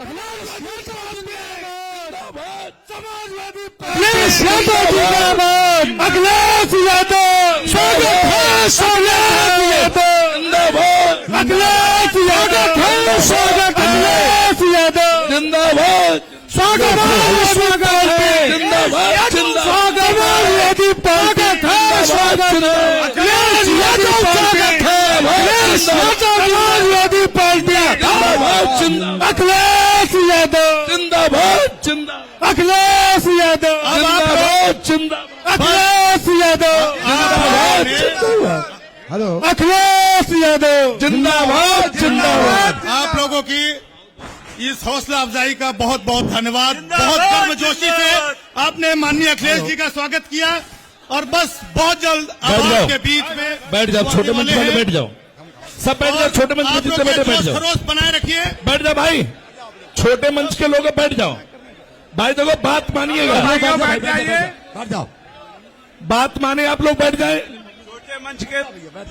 समाजवादी अखिलेश यादव जिंदाबाद, अखिलेश यादव स्वागत है, स्वागत जिंदाबाद, अखिलेश यादव स्वागत, अखिलेश यादव जिंदाबाद, स्वागत है, स्वागत है, जिंदाबाद, समाजवादी पार्टी है, स्वागत है, अखिलेश यादव स्वागत है, अखिलेश यादव समाजवादी पार्टी जिंदाबाद, अखिलेश यादव जिंदाबाद, अखिलेश यादव जिंदाबाद, अखिलेश यादव जिंदाबाद, हेलो अखिलेश यादव जिंदाबाद, जिंदाबाद। आप लोगों की इस हौसला अफजाई का बहुत बहुत धन्यवाद। बहुत गर्मजोशी से आपने माननीय अखिलेश जी का स्वागत किया और बस बहुत जल्द आवाज के बीच में बैठ जाओ, छोटे मंच में बैठ जाओ, सब बैठ जाओ, छोटे मंच में जितने बैठे बैठ जाओ, खरोश बनाए रखिए, बैठ जाओ भाई, छोटे मंच के लोग बैठ जाओ भाई, देखो बात मानिएगा, बैठ जाओ, बात माने आप लोग बैठ जाए, छोटे मंच के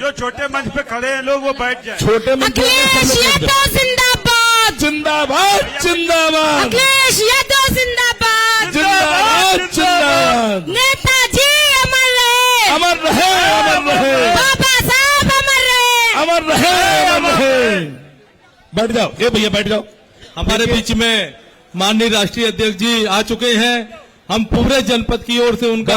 जो छोटे मंच पे खड़े हैं लोग वो बैठ जाए। छोटे मंच अखिलेश यादव जिंदाबाद, जिंदाबाद, जिंदाबाद, अखिलेश यादव जिंदाबाद, जिंदाबाद, जिंदाबाद, नेताजी अमर रहे, अमर रहे, अमर रहे, बाबा साहब अमर रहे, अमर रहे, अमर रहे। बैठ जाओ, ये भैया बैठ जाओ। हमारे बीच में माननीय राष्ट्रीय अध्यक्ष जी आ चुके हैं। हम पूरे जनपद की ओर से उनका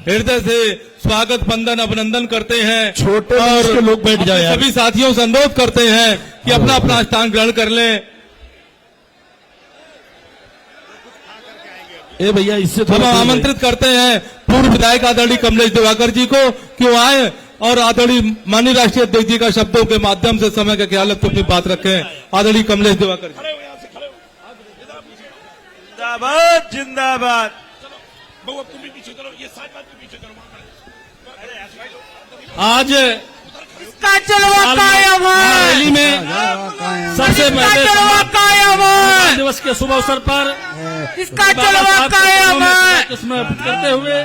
हृदय से स्वागत वंदन अभिनंदन करते हैं। छोटे मंच के लोग बैठ जाए यार। सभी साथियों से अनुरोध करते हैं कि अपना अपना स्थान ग्रहण कर लें। ए भैया इससे हम आमंत्रित करते हैं पूर्व विधायक आदरणीय कमलेश दिवाकर जी को कि वो आए और आदरणीय माननीय राष्ट्रीय अध्यक्ष जी का शब्दों के माध्यम से समय का ख्याल रखते अपनी बात रखें। आदरणीय कमलेश दिवाकर जी। जिंदाबाद, जिंदाबाद। आज इसका जलवा कायम है, रैली में सबसे पहले कायम है, दिवस के शुभ अवसर पर इसका जलवा कायम है, उसमें करते हुए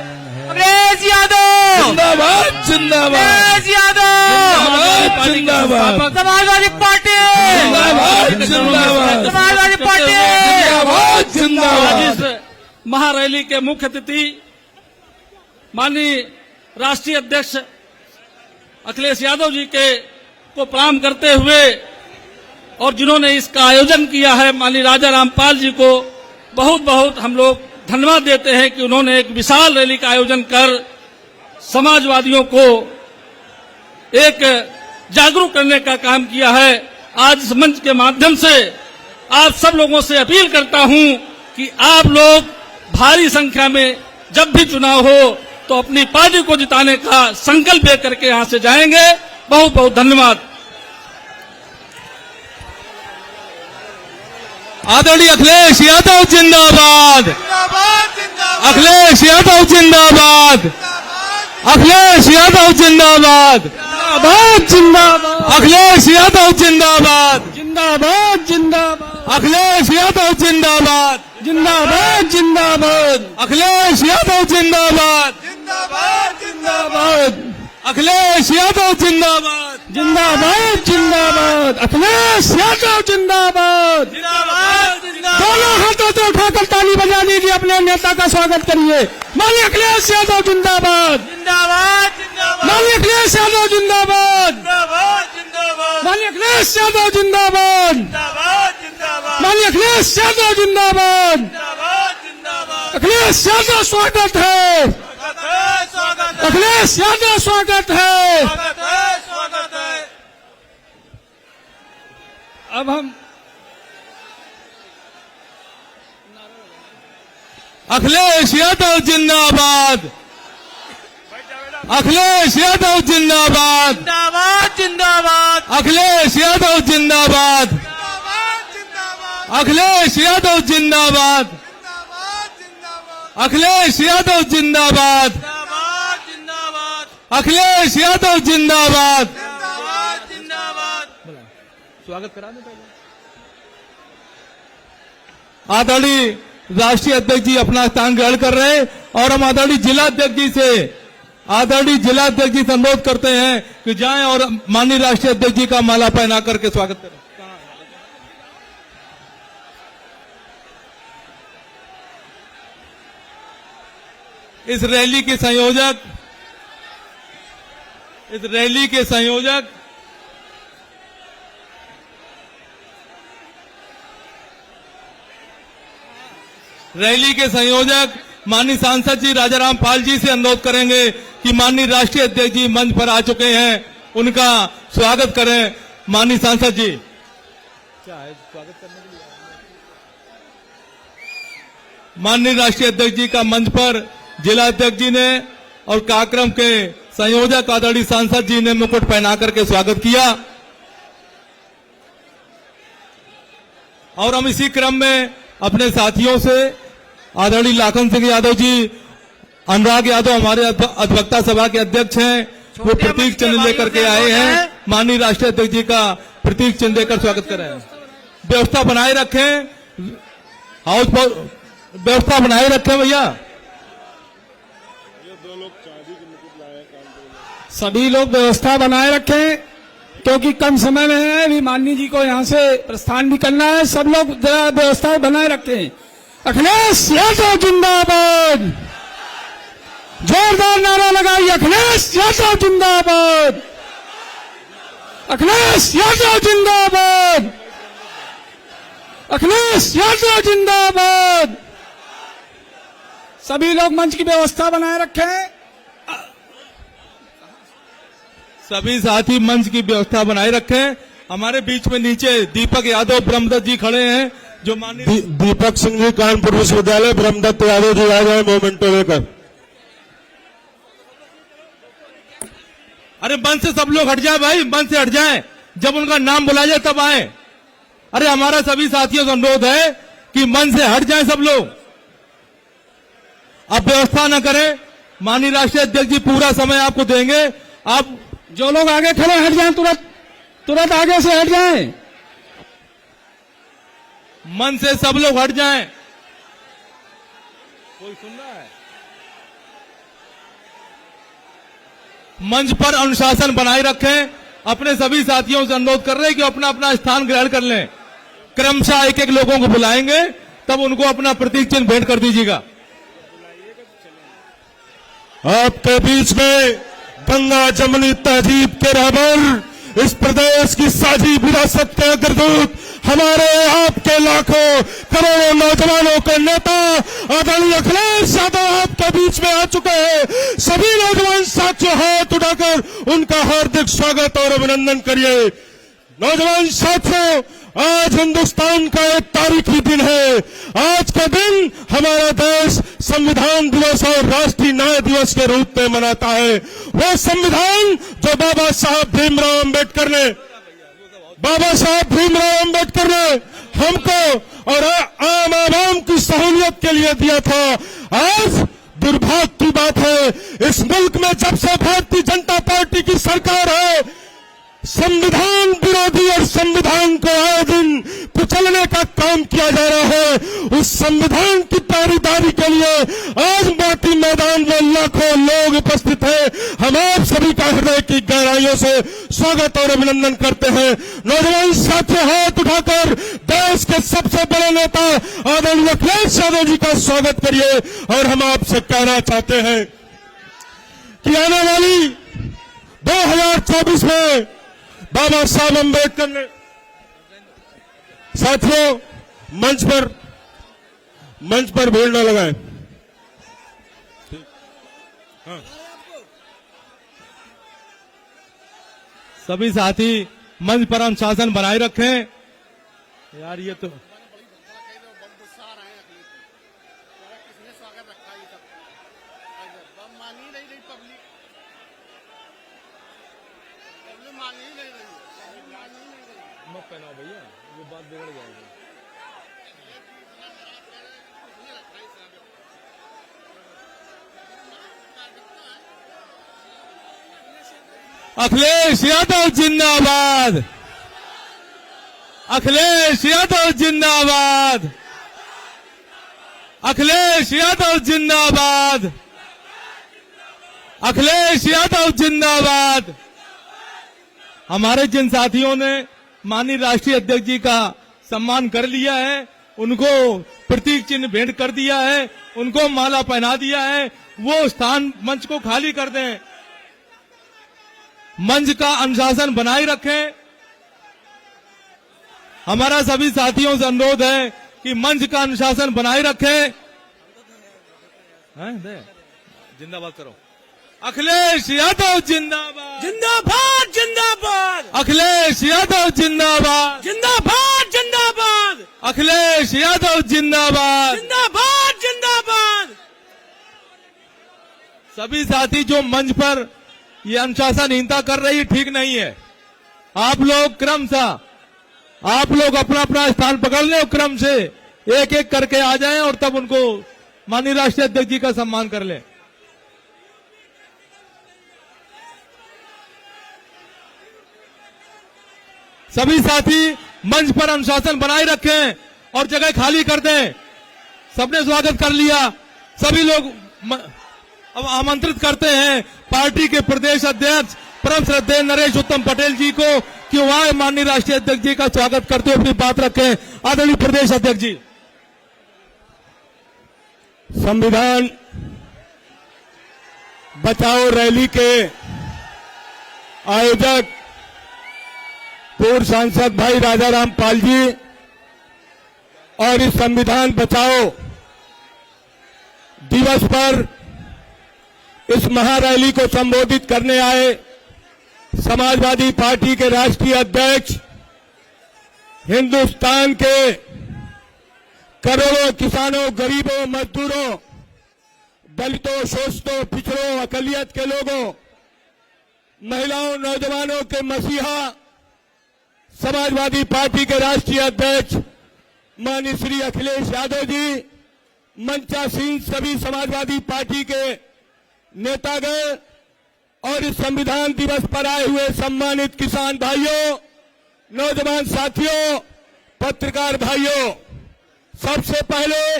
अखिलेश यादव जिंदाबाद, जिंदाबाद, अखिलेश यादव जिंदाबाद, समाजवादी पार्टी जिंदाबाद, जिंदाबाद, समाजवादी पार्टी जिंदाबाद, जिंदाबाद। आज इस महारैली के मुख्य अतिथि माननीय राष्ट्रीय अध्यक्ष अखिलेश यादव जी के को प्रणाम करते हुए और जिन्होंने इसका आयोजन किया है माननीय राजा रामपाल जी को बहुत बहुत हम लोग धन्यवाद देते हैं कि उन्होंने एक विशाल रैली का आयोजन कर समाजवादियों को एक जागरूक करने का काम किया है। आज इस मंच के माध्यम से आप सब लोगों से अपील करता हूं कि आप लोग भारी संख्या में जब भी चुनाव हो तो अपनी पार्टी को जिताने का संकल्प लेकर के यहां से जाएंगे। बहुत बहुत धन्यवाद। आदरणीय अखिलेश यादव जिंदाबाद, अखिलेश यादव जिंदाबाद, अखिलेश यादव जिंदाबाद, जिंदाबाद, अखिलेश यादव जिंदाबाद, जिंदाबाद, जिंदाबाद, अखिलेश यादव जिंदाबाद, जिंदाबाद, जिंदाबाद, अखिलेश यादव जिंदाबाद, जिंदाबाद, जिंदाबाद, अखिलेश यादव जिंदाबाद, जिंदाबाद, जिंदाबाद, अखिलेश यादव जिंदाबाद, जिंदाबाद, जिंदाबाद। दोनों हाथों से उठाकर ताली बजा लीजिए, अपने नेता का स्वागत करिए। माननीय अखिलेश यादव जिंदाबाद, जिंदाबाद, जिंदाबाद, माननीय अखिलेश यादव जिंदाबाद, जिंदाबाद, जिंदाबाद, माननीय अखिलेश यादव जिंदाबाद, जिंदाबाद, जिंदाबाद, माननीय अखिलेश यादव जिंदाबाद, जिंदाबाद, जिंदाबाद। अखिलेश यादव स्वागत है, स्वागत है, स्वागत है, अखिलेश यादव स्वागत है। स्वागत है, स्वागत है। अब हम अखिलेश यादव जिंदाबाद, अखिलेश यादव जिंदाबाद, जिंदाबाद, जिंदाबाद, अखिलेश यादव जिंदाबाद, अखिलेश यादव जिंदाबाद, अखिलेश यादव जिंदाबाद, जिंदाबाद, जिंदाबाद, अखिलेश यादव जिंदाबाद। जिंदाबाद, जिंदाबाद। स्वागत करा दें पहले। आदरणीय राष्ट्रीय अध्यक्ष जी अपना स्थान ग्रहण कर रहे हैं और हम आदरणीय जिला अध्यक्ष जी से अनुरोध करते हैं कि जाएं और माननीय राष्ट्रीय अध्यक्ष जी का माला पहना करके स्वागत करें। इस रैली के संयोजक माननीय सांसद जी राजाराम पाल जी से अनुरोध करेंगे कि माननीय राष्ट्रीय अध्यक्ष जी मंच पर आ चुके हैं, उनका स्वागत करें। माननीय सांसद जी माननीय राष्ट्रीय अध्यक्ष जी का मंच पर जिला अध्यक्ष जी ने और कार्यक्रम के संयोजक आदरणीय सांसद जी ने मुकुट पहना करके स्वागत किया। और हम इसी क्रम में अपने साथियों से आदरणीय लाखन सिंह यादव जी, अनुराग यादव हमारे अधिवक्ता सभा के अध्यक्ष हैं, वो प्रतीक चिन्ह लेकर के आए हैं। माननीय राष्ट्रीय अध्यक्ष जी का प्रतीक चिन्ह देकर स्वागत करें। व्यवस्था बनाए रखें, हाउस व्यवस्था बनाए रखें भैया। सभी लोग व्यवस्था बनाए रखें क्योंकि कम समय में है, अभी माननीय जी को यहाँ से प्रस्थान भी करना है। सब लोग जरा व्यवस्था बनाए रखें। अखिलेश यादव जिंदाबाद, जोरदार नारा लगाइए। अखिलेश यादव जिंदाबाद, अखिलेश यादव जिंदाबाद, अखिलेश यादव जिंदाबाद। सभी लोग मंच की व्यवस्था बनाए रखें। सभी साथी मंच की व्यवस्था बनाए रखें। हमारे बीच में नीचे दीपक यादव ब्रह्मदत्त जी खड़े हैं, जो माननीय दीपक सिंह जी कानपुर विश्वविद्यालय, ब्रह्मदत्त यादव जी आ जाए मोमेंटो लेकर। अरे मंच से सब लोग हट जाए भाई, मंच से हट जाए, जब उनका नाम बुलाया जाए तब आए। अरे हमारा सभी साथियों से अनुरोध है कि मंच से हट जाए सब लोग, अब व्यवस्था न करें। माननीय राष्ट्रीय अध्यक्ष जी पूरा समय आपको देंगे। आप जो लोग आगे खड़े हट जाएं, तुरंत आगे से हट जाएं। मन से सब लोग हट जाएं। कोई सुन रहा है? मंच पर अनुशासन बनाए रखें। अपने सभी साथियों से अनुरोध कर रहे हैं कि अपना अपना स्थान ग्रहण कर लें। क्रमशः एक एक लोगों को बुलाएंगे, तब उनको अपना प्रतीक चिन्ह भेंट कर दीजिएगा। आपके बीच में गंगा जमुनी तहजीब के रहबर, इस प्रदेश की साझी विरासत के अग्रदूत, हमारे आपके लाखों करोड़ों नौजवानों के नेता आदरणीय अखिलेश यादव आपके बीच में आ चुके हैं। सभी नौजवान साथियों हाथ उठाकर उनका हार्दिक स्वागत और अभिनंदन करिए। नौजवान साथियों, आज हिंदुस्तान का एक तारीखी दिन है। आज का दिन हमारा देश संविधान दिवस और राष्ट्रीय न्याय दिवस के रूप में मनाता है। वो संविधान जो बाबा साहब भीमराव अम्बेडकर ने हमको और आम आवाम की सहूलियत के लिए दिया था। आज दुर्भाग्य की बात है, इस मुल्क में जब से भारतीय जनता पार्टी की सरकार है, संविधान विरोधी और संविधान को आए दिन कुचलने का काम किया जा रहा है। उस संविधान की पारीदारी के लिए आज माटी मैदान में लाखों लोग उपस्थित हैं। हम आप सभी का हृदय की गहराइयों से स्वागत और अभिनंदन करते हैं। नौजवान साथियों, हाथ उठाकर देश के सबसे बड़े नेता आदरणीय अखिलेश यादव जी का स्वागत करिए। और हम आपसे कहना चाहते हैं कि आने वाली 2024 में बाबा साहब अम्बेडकर ने, साथियों मंच पर भीड़ न लगाएं। सभी साथी मंच पर अनुशासन बनाए रखें। यार ये तो मत पहनाओ भैया, ये बात बिगड़ जाएगी। अखिलेश यादव जिंदाबाद, अखिलेश यादव जिंदाबाद, अखिलेश यादव जिंदाबाद, अखिलेश यादव जिंदाबाद। हमारे जिन साथियों ने माननीय राष्ट्रीय अध्यक्ष जी का सम्मान कर लिया है, उनको प्रतीक चिन्ह भेंट कर दिया है, उनको माला पहना दिया है, वो स्थान मंच को खाली कर दें। मंच का अनुशासन बनाए रखें। हमारा सभी साथियों से अनुरोध है कि मंच का अनुशासन बनाए रखें। जिंदाबाद करो। अखिलेश यादव जिंदाबाद, जिंदाबाद जिंदाबाद, अखिलेश यादव जिंदाबाद, जिंदाबाद जिंदाबाद, अखिलेश यादव जिंदाबाद। जिंदाबाद जिंदाबाद। सभी साथी जो मंच पर ये अनुशासनहीनता कर रही है, ठीक नहीं है। आप लोग क्रमशः आप लोग अपना अपना स्थान पकड़ लें और क्रम से एक एक करके आ जाएं और तब उनको माननीय राष्ट्रीय अध्यक्ष जी का सम्मान कर लें। सभी साथी मंच पर अनुशासन बनाए रखें और जगह खाली कर दें। सबने स्वागत कर लिया। सभी लोग अब आमंत्रित करते हैं पार्टी के प्रदेश अध्यक्ष परम श्रद्धेय नरेश उत्तम पटेल जी को कि वह माननीय राष्ट्रीय अध्यक्ष जी का स्वागत करते हुए अपनी बात रखें। आदरणीय प्रदेश अध्यक्ष जी। संविधान बचाओ रैली के आयोजक पूर्व सांसद भाई राजाराम पाल जी और इस संविधान बचाओ दिवस पर इस महारैली को संबोधित करने आए समाजवादी पार्टी के राष्ट्रीय अध्यक्ष, हिंदुस्तान के करोड़ों किसानों, गरीबों, मजदूरों, दलितों, शोषितों, पिछड़ों, अकलियत के लोगों, महिलाओं, नौजवानों के मसीहा समाजवादी पार्टी के राष्ट्रीय अध्यक्ष माननीय श्री अखिलेश यादव जी, मंचासीन सभी समाजवादी पार्टी के नेतागण और इस संविधान दिवस पर आए हुए सम्मानित किसान भाइयों, नौजवान साथियों, पत्रकार भाइयों, सबसे पहले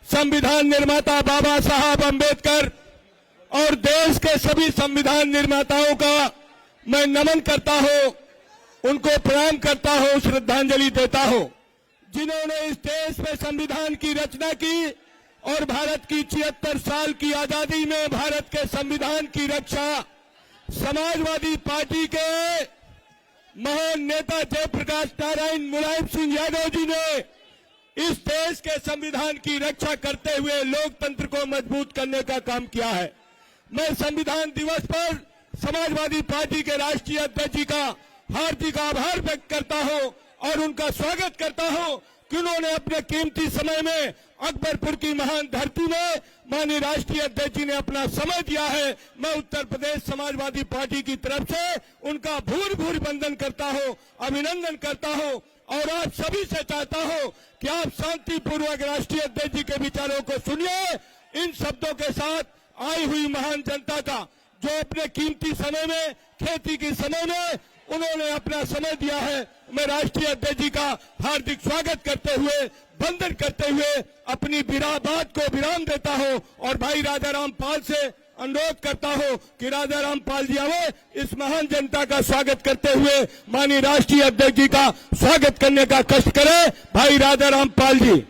संविधान निर्माता बाबा साहब अंबेडकर और देश के सभी संविधान निर्माताओं का मैं नमन करता हूं, उनको प्रणाम करता हूं, श्रद्धांजलि देता हूं, जिन्होंने इस देश में संविधान की रचना की और भारत की 76 साल की आजादी में भारत के संविधान की रक्षा समाजवादी पार्टी के महान नेता जयप्रकाश नारायण मुलायम सिंह यादव जी ने इस देश के संविधान की रक्षा करते हुए लोकतंत्र को मजबूत करने का काम किया है। मैं संविधान दिवस पर समाजवादी पार्टी के राष्ट्रीय अध्यक्ष जी का हार्दिक आभार व्यक्त करता हूं और उनका स्वागत करता हूं कि उन्होंने अपने कीमती समय में अकबरपुर की महान धरती में माननीय राष्ट्रीय अध्यक्ष जी ने अपना समय दिया है। मैं उत्तर प्रदेश समाजवादी पार्टी की तरफ से उनका भूरि भूरि वंदन करता हूं, अभिनंदन करता हूं और आप सभी से चाहता हूं कि आप शांतिपूर्वक राष्ट्रीय अध्यक्ष जी के विचारों को सुनिए। इन शब्दों के साथ आई हुई महान जनता का जो अपने कीमती समय में, खेती के समय में उन्होंने अपना समय दिया है, मैं राष्ट्रीय अध्यक्ष जी का हार्दिक स्वागत करते हुए, वंदन करते हुए अपनी बात को विराम देता हूं और भाई राजाराम पाल से अनुरोध करता हूं कि राजाराम पाल जी आवे इस महान जनता का स्वागत करते हुए माननीय राष्ट्रीय अध्यक्ष जी का स्वागत करने का कष्ट करें। भाई राजाराम पाल जी।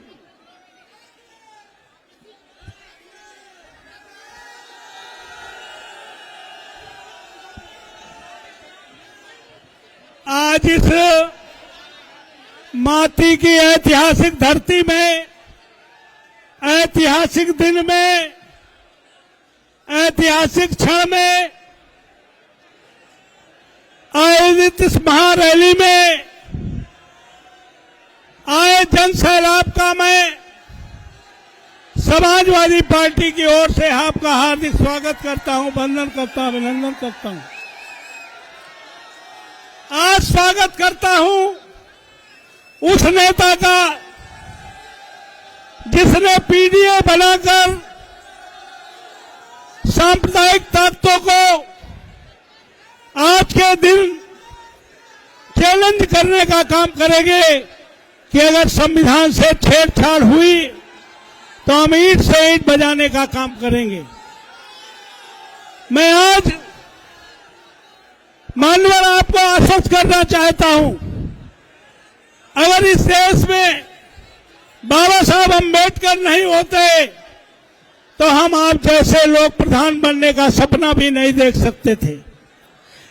आज इस माटी की ऐतिहासिक धरती में, ऐतिहासिक दिन में, ऐतिहासिक क्षण में आयोजित इस महारैली में आए जन सैलाब का मैं समाजवादी पार्टी की ओर से आपका हार्दिक स्वागत करता हूं, वंदन करता हूं, अभिनंदन करता हूं। आज स्वागत करता हूं उस नेता का जिसने पीडीए बनाकर सांप्रदायिक ताकतों को आज के दिन चैलेंज करने का काम करेंगे कि अगर संविधान से छेड़छाड़ हुई तो हम ईंट से ईंट बजाने का काम करेंगे। मैं आज मानवर आपको आश्वस्त करना चाहता हूं, अगर इस देश में बाबा साहब अम्बेडकर नहीं होते तो हम आप जैसे लोग प्रधान बनने का सपना भी नहीं देख सकते थे।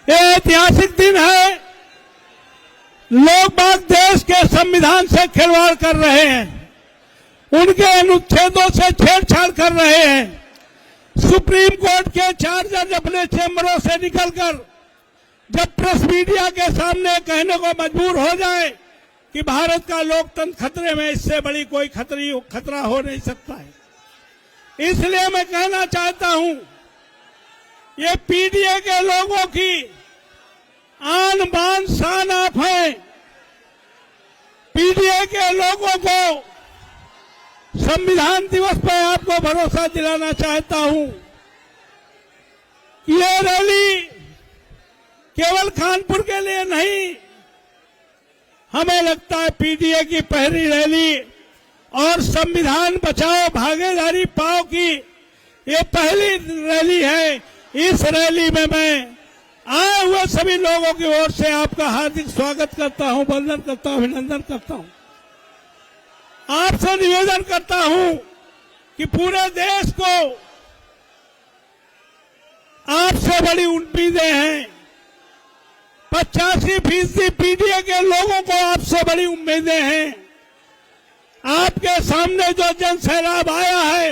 ये ऐतिहासिक दिन है। लोग बाग देश के संविधान से खिलवाड़ कर रहे हैं, उनके अनुच्छेदों से छेड़छाड़ कर रहे हैं। सुप्रीम कोर्ट के 4 जज अपने चैम्बरों से निकलकर जब प्रेस मीडिया के सामने कहने को मजबूर हो जाए कि भारत का लोकतंत्र खतरे में, इससे बड़ी कोई खतरा हो नहीं सकता है। इसलिए मैं कहना चाहता हूं, ये पीडीए के लोगों की आन बान शान आप हैं। पीडीए के लोगों को संविधान दिवस पर आपको भरोसा दिलाना चाहता हूं कि ये रैली केवल कानपुर के लिए नहीं, हमें लगता है पीडीए की पहली रैली और संविधान बचाओ भागीदारी पाओ की ये पहली रैली है। इस रैली में मैं आए हुए सभी लोगों की ओर से आपका हार्दिक स्वागत करता हूं, वंदन करता हूं, अभिनंदन करता हूं। आपसे निवेदन करता हूं कि पूरे देश को आपसे बड़ी उम्मीदें हैं। 85% पीडीए के लोगों को आपसे बड़ी उम्मीदें हैं। आपके सामने जो जन सैलाब आया है,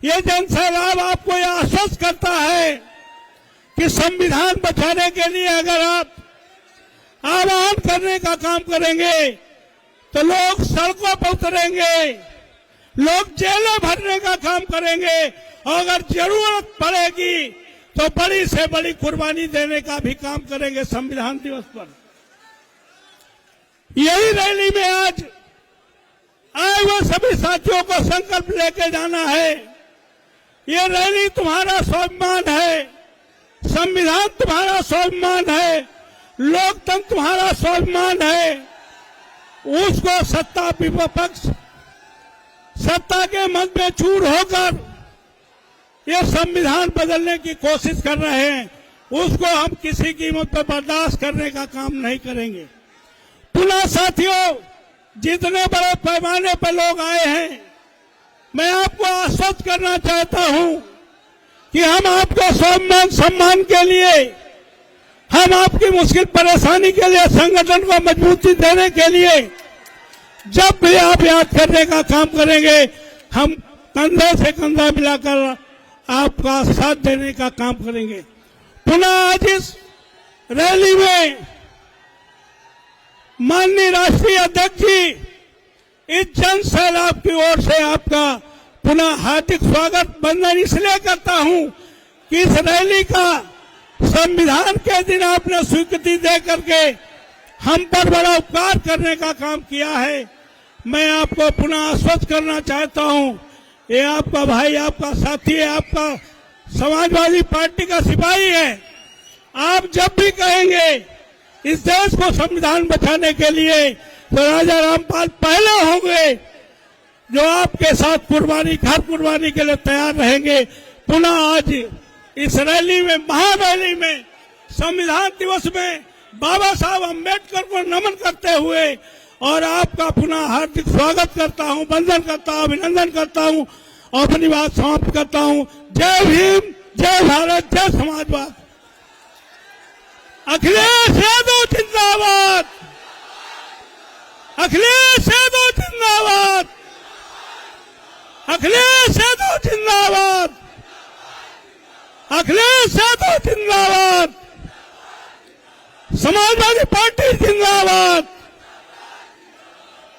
ये जन सैलाब आपको यह आश्वस्त करता है कि संविधान बचाने के लिए अगर आप आह्वान करने का काम करेंगे तो लोग सड़कों पर उतरेंगे, लोग जेलें भरने का काम करेंगे और अगर जरूरत पड़ेगी तो बड़ी से बड़ी कुर्बानी देने का भी काम करेंगे संविधान दिवस पर। यही रैली में आज आए हुए सभी साथियों को संकल्प लेके जाना है। ये रैली तुम्हारा स्वाभिमान है, संविधान तुम्हारा स्वाभिमान है, लोकतंत्र तुम्हारा स्वाभिमान है। उसको सत्ता विपक्ष सत्ता के मत में चूर होकर ये संविधान बदलने की कोशिश कर रहे हैं, उसको हम किसी कीमत पर बर्दाश्त करने का काम नहीं करेंगे। पुनः साथियों, जितने बड़े पैमाने पर लोग आए हैं, मैं आपको आश्वस्त करना चाहता हूं कि हम आपके स्वाभिमान सम्मान के लिए, हम आपकी मुश्किल परेशानी के लिए, संगठन को मजबूती देने के लिए जब भी आप याद करने का काम करेंगे, हम कंधे से कंधा मिलाकर आपका साथ देने का काम करेंगे। पुनः आज इस रैली में माननीय राष्ट्रीय अध्यक्ष जी, इस जन सैलाब की ओर से आपका पुनः हार्दिक स्वागत वंदन इसलिए करता हूं कि इस रैली का संविधान के दिन आपने स्वीकृति दे करके हम पर बड़ा उपकार करने का काम किया है। मैं आपको पुनः आश्वस्त करना चाहता हूं, ये आपका भाई, आपका साथी है, आपका समाजवादी पार्टी का सिपाही है। आप जब भी कहेंगे इस देश को संविधान बचाने के लिए तो राजा रामपाल पहले होंगे जो आपके साथ कुर्बानी, घर कुर्बानी के लिए तैयार रहेंगे। पुनः आज इस रैली में, महारैली में, संविधान दिवस में बाबा साहब अम्बेडकर को नमन करते हुए और आपका पुनः हार्दिक स्वागत करता हूं, वंदन करता हूं, अभिनंदन करता हूं और अपनी बात समाप्त करता हूं। जय भीम, जय भारत, जय समाजवाद। अखिलेश यादव जिंदाबाद, अखिलेश यादव जिंदाबाद, अखिलेश यादव जिंदाबाद, अखिलेश यादव जिंदाबाद, समाजवादी पार्टी जिंदाबाद,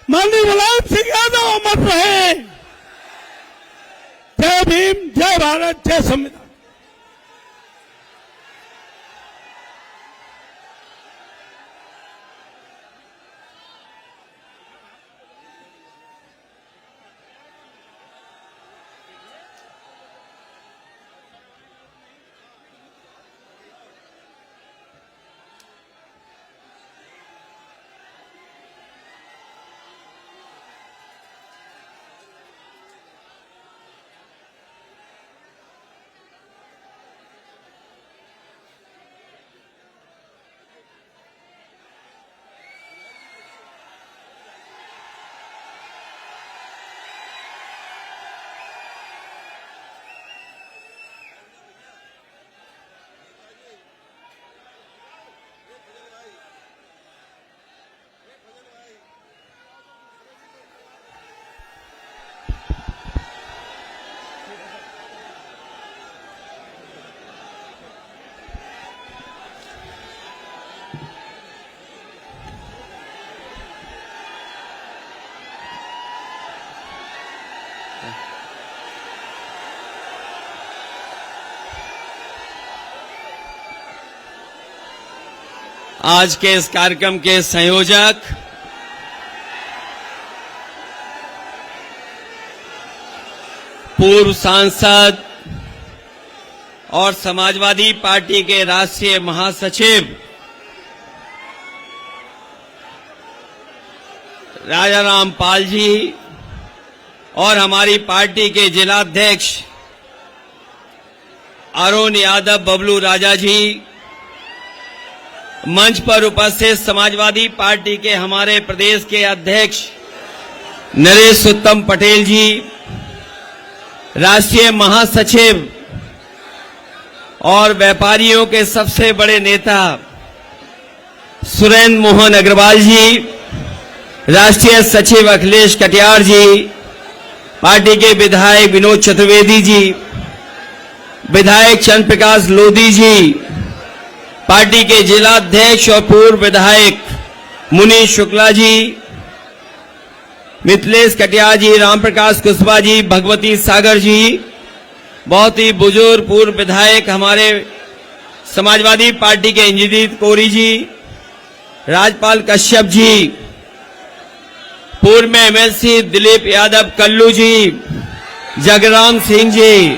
माननीय मुलायम सिंह यादव अमर रहे। जय भीम, जय भारत, जय संविधान। आज के इस कार्यक्रम के संयोजक पूर्व सांसद और समाजवादी पार्टी के राष्ट्रीय महासचिव राजाराम पाल जी और हमारी पार्टी के जिलाध्यक्ष अरुण यादव बबलू राजा जी, मंच पर उपस्थित समाजवादी पार्टी के हमारे प्रदेश के अध्यक्ष नरेश उत्तम पटेल जी, राष्ट्रीय महासचिव और व्यापारियों के सबसे बड़े नेता सुरेंद्र मोहन अग्रवाल जी, राष्ट्रीय सचिव अखिलेश कटियार जी, पार्टी के विधायक विनोद चतुर्वेदी जी, विधायक चंद्र प्रकाश लोधी जी, पार्टी के जिलाध्यक्ष और पूर्व विधायक मुनीष शुक्ला जी, मिथिलेश कटियार जी, राम प्रकाश कुशवाहा जी, भगवती सागर जी, बहुत ही बुजुर्ग पूर्व विधायक हमारे समाजवादी पार्टी के इंद्रजीत कोरी जी, राजपाल कश्यप जी, पूर्व में एमएलसी दिलीप यादव कल्लू जी, जगराम सिंह जी,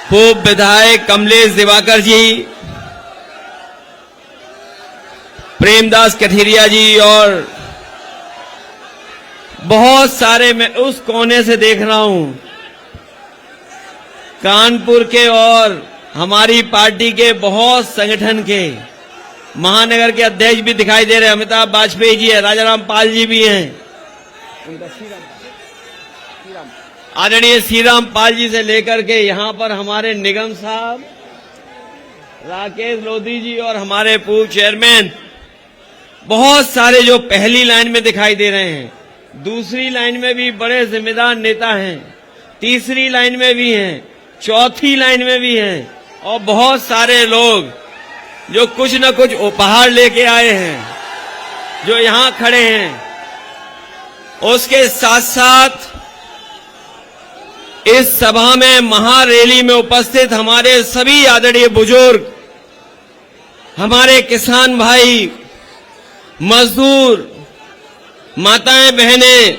पूर्व विधायक कमलेश दिवाकर जी, प्रेमदास कठेरिया जी और बहुत सारे, मैं उस कोने से देख रहा हूं कानपुर के और हमारी पार्टी के बहुत संगठन के महानगर के अध्यक्ष भी दिखाई दे रहे हैं। अमिताभ वाजपेयी जी है, राजाराम पाल जी भी हैं, आदरणीय श्रीराम पाल जी से लेकर के यहां पर हमारे निगम साहब राकेश लोधी जी और हमारे पूर्व चेयरमैन, बहुत सारे जो पहली लाइन में दिखाई दे रहे हैं, दूसरी लाइन में भी बड़े जिम्मेदार नेता हैं, तीसरी लाइन में भी हैं, चौथी लाइन में भी हैं और बहुत सारे लोग जो कुछ न कुछ उपहार लेके आए हैं जो यहां खड़े हैं। उसके साथ साथ इस सभा में महारैली में उपस्थित हमारे सभी आदरणीय बुजुर्ग, हमारे किसान भाई, मजदूर, माताएं बहनें,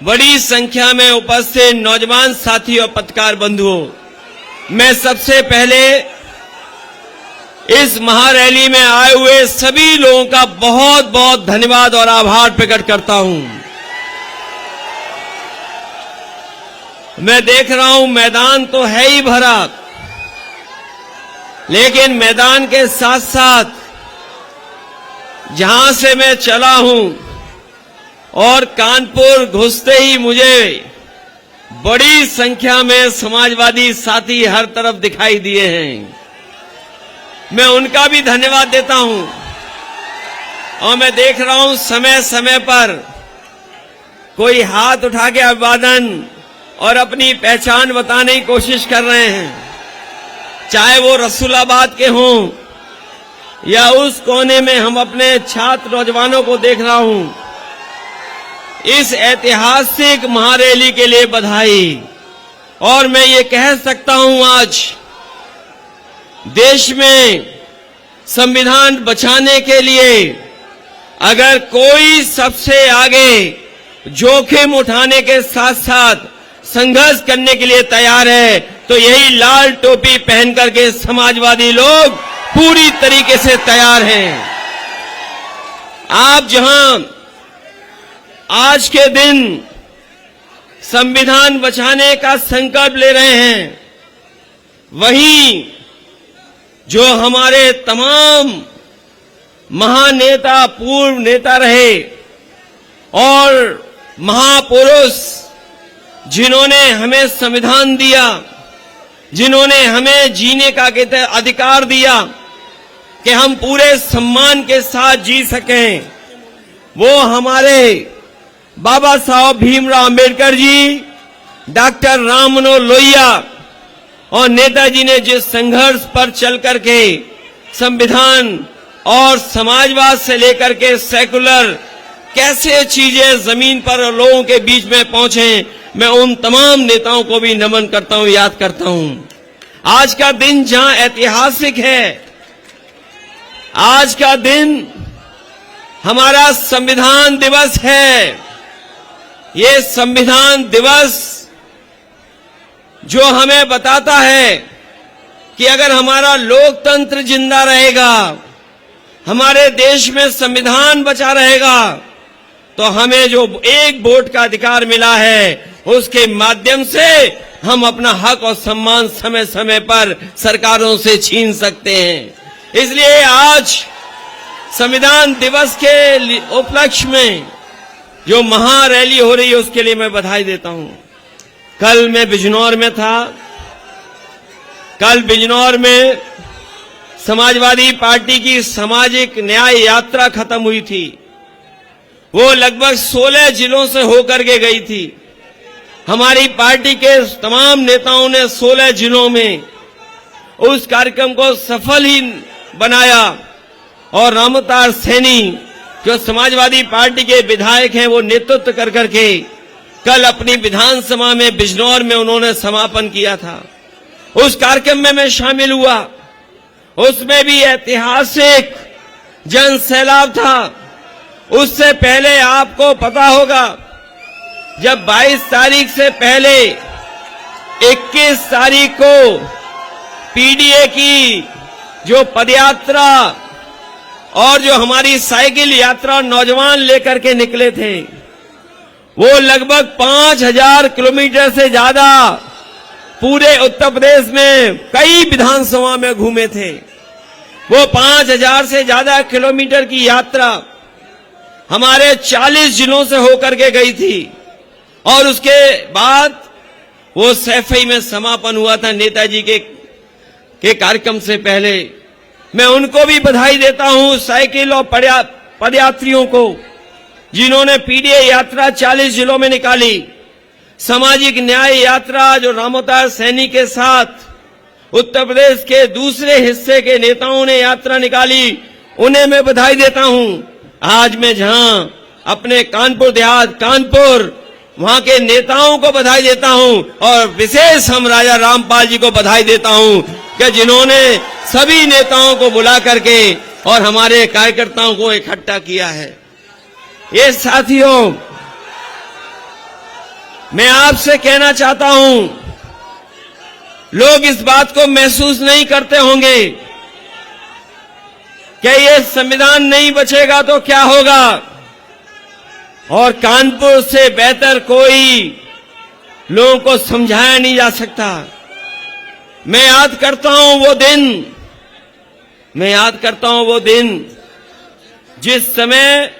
बड़ी संख्या में उपस्थित नौजवान साथी और पत्रकार बंधुओं, मैं सबसे पहले इस महारैली में आए हुए सभी लोगों का बहुत बहुत धन्यवाद और आभार प्रकट करता हूं। मैं देख रहा हूं मैदान तो है ही भरा, लेकिन मैदान के साथ साथ जहां से मैं चला हूं और कानपुर घुसते ही मुझे बड़ी संख्या में समाजवादी साथी हर तरफ दिखाई दिए हैं। मैं उनका भी धन्यवाद देता हूं और मैं देख रहा हूं समय समय पर कोई हाथ उठा के अभिवादन और अपनी पहचान बताने की कोशिश कर रहे हैं, चाहे वो रसूलाबाद के हों या उस कोने में हम अपने छात्र नौजवानों को देख रहा हूं। इस ऐतिहासिक महारैली के लिए बधाई। और मैं ये कह सकता हूं, आज देश में संविधान बचाने के लिए अगर कोई सबसे आगे जोखिम उठाने के साथ साथ संघर्ष करने के लिए तैयार है तो यही लाल टोपी पहन करके समाजवादी लोग पूरी तरीके से तैयार हैं। आप जहां आज के दिन संविधान बचाने का संकल्प ले रहे हैं, वहीं जो हमारे तमाम महानेता, पूर्व नेता रहे और महापुरुष जिन्होंने हमें संविधान दिया, जिन्होंने हमें जीने का अधिकार दिया कि हम पूरे सम्मान के साथ जी सकें, वो हमारे बाबा साहब भीमराव अंबेडकर जी, डॉक्टर राम मनोहर लोहिया और नेताजी ने जिस संघर्ष पर चल करके संविधान और समाजवाद से लेकर के सेकुलर कैसे चीजें जमीन पर लोगों के बीच में पहुंचे, मैं उन तमाम नेताओं को भी नमन करता हूं, याद करता हूं। आज का दिन जहां ऐतिहासिक है, आज का दिन हमारा संविधान दिवस है। ये संविधान दिवस जो हमें बताता है कि अगर हमारा लोकतंत्र जिंदा रहेगा, हमारे देश में संविधान बचा रहेगा, तो हमें जो एक वोट का अधिकार मिला है, उसके माध्यम से हम अपना हक और सम्मान समय समय पर सरकारों से छीन सकते हैं। इसलिए आज संविधान दिवस के उपलक्ष्य में जो महारैली हो रही है, उसके लिए मैं बधाई देता हूं। कल मैं बिजनौर में था। कल बिजनौर में समाजवादी पार्टी की सामाजिक न्याय यात्रा खत्म हुई थी। वो लगभग 16 जिलों से होकर के गई थी। हमारी पार्टी के तमाम नेताओं ने 16 जिलों में उस कार्यक्रम को सफल ही बनाया और रामोतार सैनी जो समाजवादी पार्टी के विधायक हैं, वो नेतृत्व कर करके कल अपनी विधानसभा में बिजनौर में उन्होंने समापन किया था। उस कार्यक्रम में मैं शामिल हुआ। उसमें भी ऐतिहासिक जन सैलाब था। उससे पहले आपको पता होगा, जब 22 तारीख से पहले 21 तारीख को पीडीए की जो पदयात्रा और जो हमारी साइकिल यात्रा नौजवान लेकर के निकले थे, वो लगभग 5000 किलोमीटर से ज्यादा पूरे उत्तर प्रदेश में कई विधानसभा में घूमे थे। वो 5000 से ज्यादा किलोमीटर की यात्रा हमारे 40 जिलों से होकर के गई थी और उसके बाद वो सैफई में समापन हुआ था नेताजी के कार्यक्रम से पहले। मैं उनको भी बधाई देता हूं, साइकिल और पदयात्रियों को, जिन्होंने पीडीए यात्रा 40 जिलों में निकाली। सामाजिक न्याय यात्रा जो रामोतार सैनी के साथ उत्तर प्रदेश के दूसरे हिस्से के नेताओं ने यात्रा निकाली, उन्हें मैं बधाई देता हूं। आज मैं जहां अपने कानपुर देहात कानपुर वहां के नेताओं को बधाई देता हूं और विशेष हम राजा रामपाल जी को बधाई देता हूं कि जिन्होंने सभी नेताओं को बुला करके और हमारे कार्यकर्ताओं को इकट्ठा किया है। ये साथियों, मैं आपसे कहना चाहता हूं, लोग इस बात को महसूस नहीं करते होंगे कि ये संविधान नहीं बचेगा तो क्या होगा, और कानपुर से बेहतर कोई लोगों को समझाया नहीं जा सकता। मैं याद करता हूं वो दिन जिस समय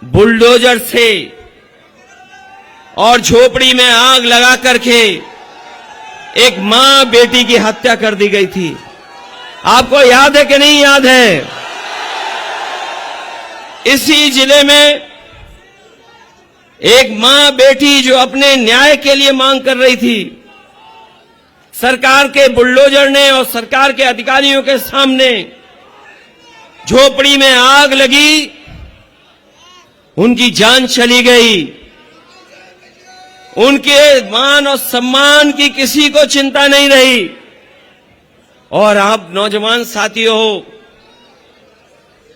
बुलडोजर से और झोपड़ी में आग लगा करके एक मां बेटी की हत्या कर दी गई थी। आपको याद है कि नहीं याद है? इसी जिले में एक मां बेटी जो अपने न्याय के लिए मांग कर रही थी, सरकार के बुलडोजर ने और सरकार के अधिकारियों के सामने झोपड़ी में आग लगी, उनकी जान चली गई। उनके मान और सम्मान की किसी को चिंता नहीं रही। और आप नौजवान साथियों हो,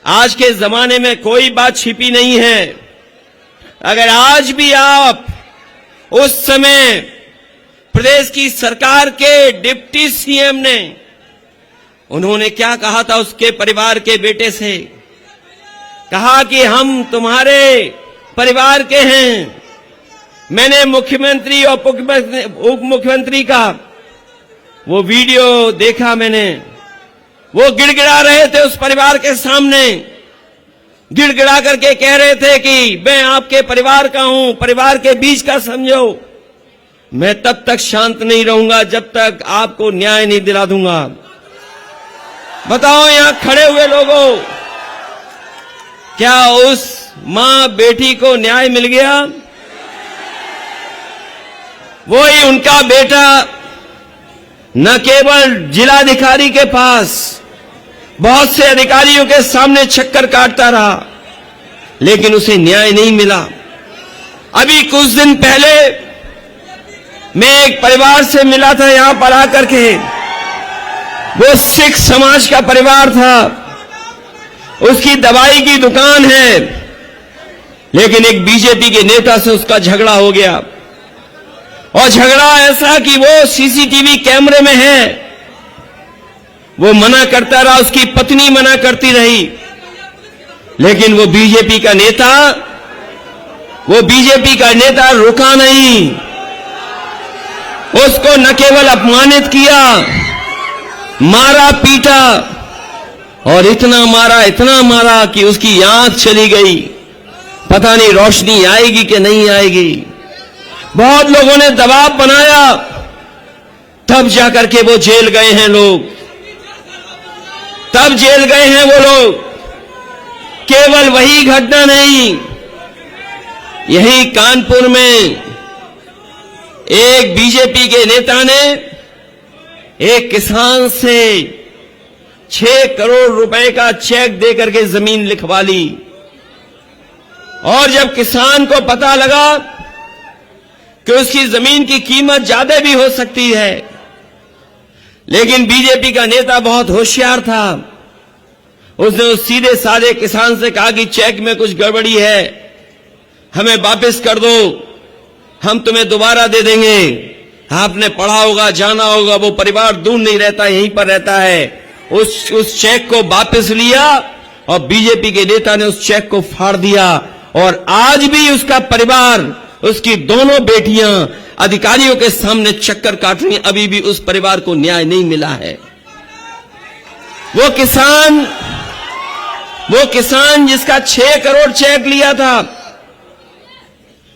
आज के जमाने में कोई बात छिपी नहीं है। अगर आज भी आप उस समय प्रदेश की सरकार के डिप्टी सीएम ने, उन्होंने क्या कहा था उसके परिवार के बेटे से? कहा कि हम तुम्हारे परिवार के हैं। मैंने मुख्यमंत्री और उप मुख्यमंत्री का वो वीडियो देखा मैंने। वो गिड़गिड़ा रहे थे उस परिवार के सामने, गिड़गिड़ा करके कह रहे थे कि मैं आपके परिवार का हूं, परिवार के बीच का समझो। मैं तब तक शांत नहीं रहूंगा जब तक आपको न्याय नहीं दिला दूंगा। बताओ यहां खड़े हुए लोगों, क्या उस मां बेटी को न्याय मिल गया? वही उनका बेटा न केवल जिलाधिकारी के पास बहुत से अधिकारियों के सामने चक्कर काटता रहा, लेकिन उसे न्याय नहीं मिला। अभी कुछ दिन पहले मैं एक परिवार से मिला था यहां पर आकर के। वो सिख समाज का परिवार था, उसकी दवाई की दुकान है, लेकिन एक बीजेपी के नेता से उसका झगड़ा हो गया। और झगड़ा ऐसा कि वो सीसीटीवी कैमरे में है, वो मना करता रहा, उसकी पत्नी मना करती रही, लेकिन वो बीजेपी का नेता रुका नहीं। उसको न केवल अपमानित किया, मारा पीटा, और इतना मारा कि उसकी आंख चली गई। पता नहीं रोशनी आएगी कि नहीं आएगी। बहुत लोगों ने दबाव बनाया, तब जाकर के वो जेल गए हैं लोग, तब जेल गए हैं वो लोग। केवल वही घटना नहीं, यही कानपुर में एक बीजेपी के नेता ने एक किसान से 6 करोड़ रुपए का चेक देकर के जमीन लिखवा ली। और जब किसान को पता लगा कि उसकी जमीन की कीमत ज्यादा भी हो सकती है, लेकिन बीजेपी का नेता बहुत होशियार था। उसने उस सीधे साधे किसान से कहा कि चेक में कुछ गड़बड़ी है, हमें वापस कर दो, हम तुम्हें दोबारा दे देंगे। आपने पढ़ा होगा, जाना होगा, वो परिवार दूर नहीं रहता, यहीं पर रहता है। उस चेक को वापस लिया और बीजेपी के नेता ने उस चेक को फाड़ दिया। और आज भी उसका परिवार, उसकी दोनों बेटियां अधिकारियों के सामने चक्कर काट रही हैं, अभी भी उस परिवार को न्याय नहीं मिला है। वो किसान जिसका 6 करोड़ चेक लिया था,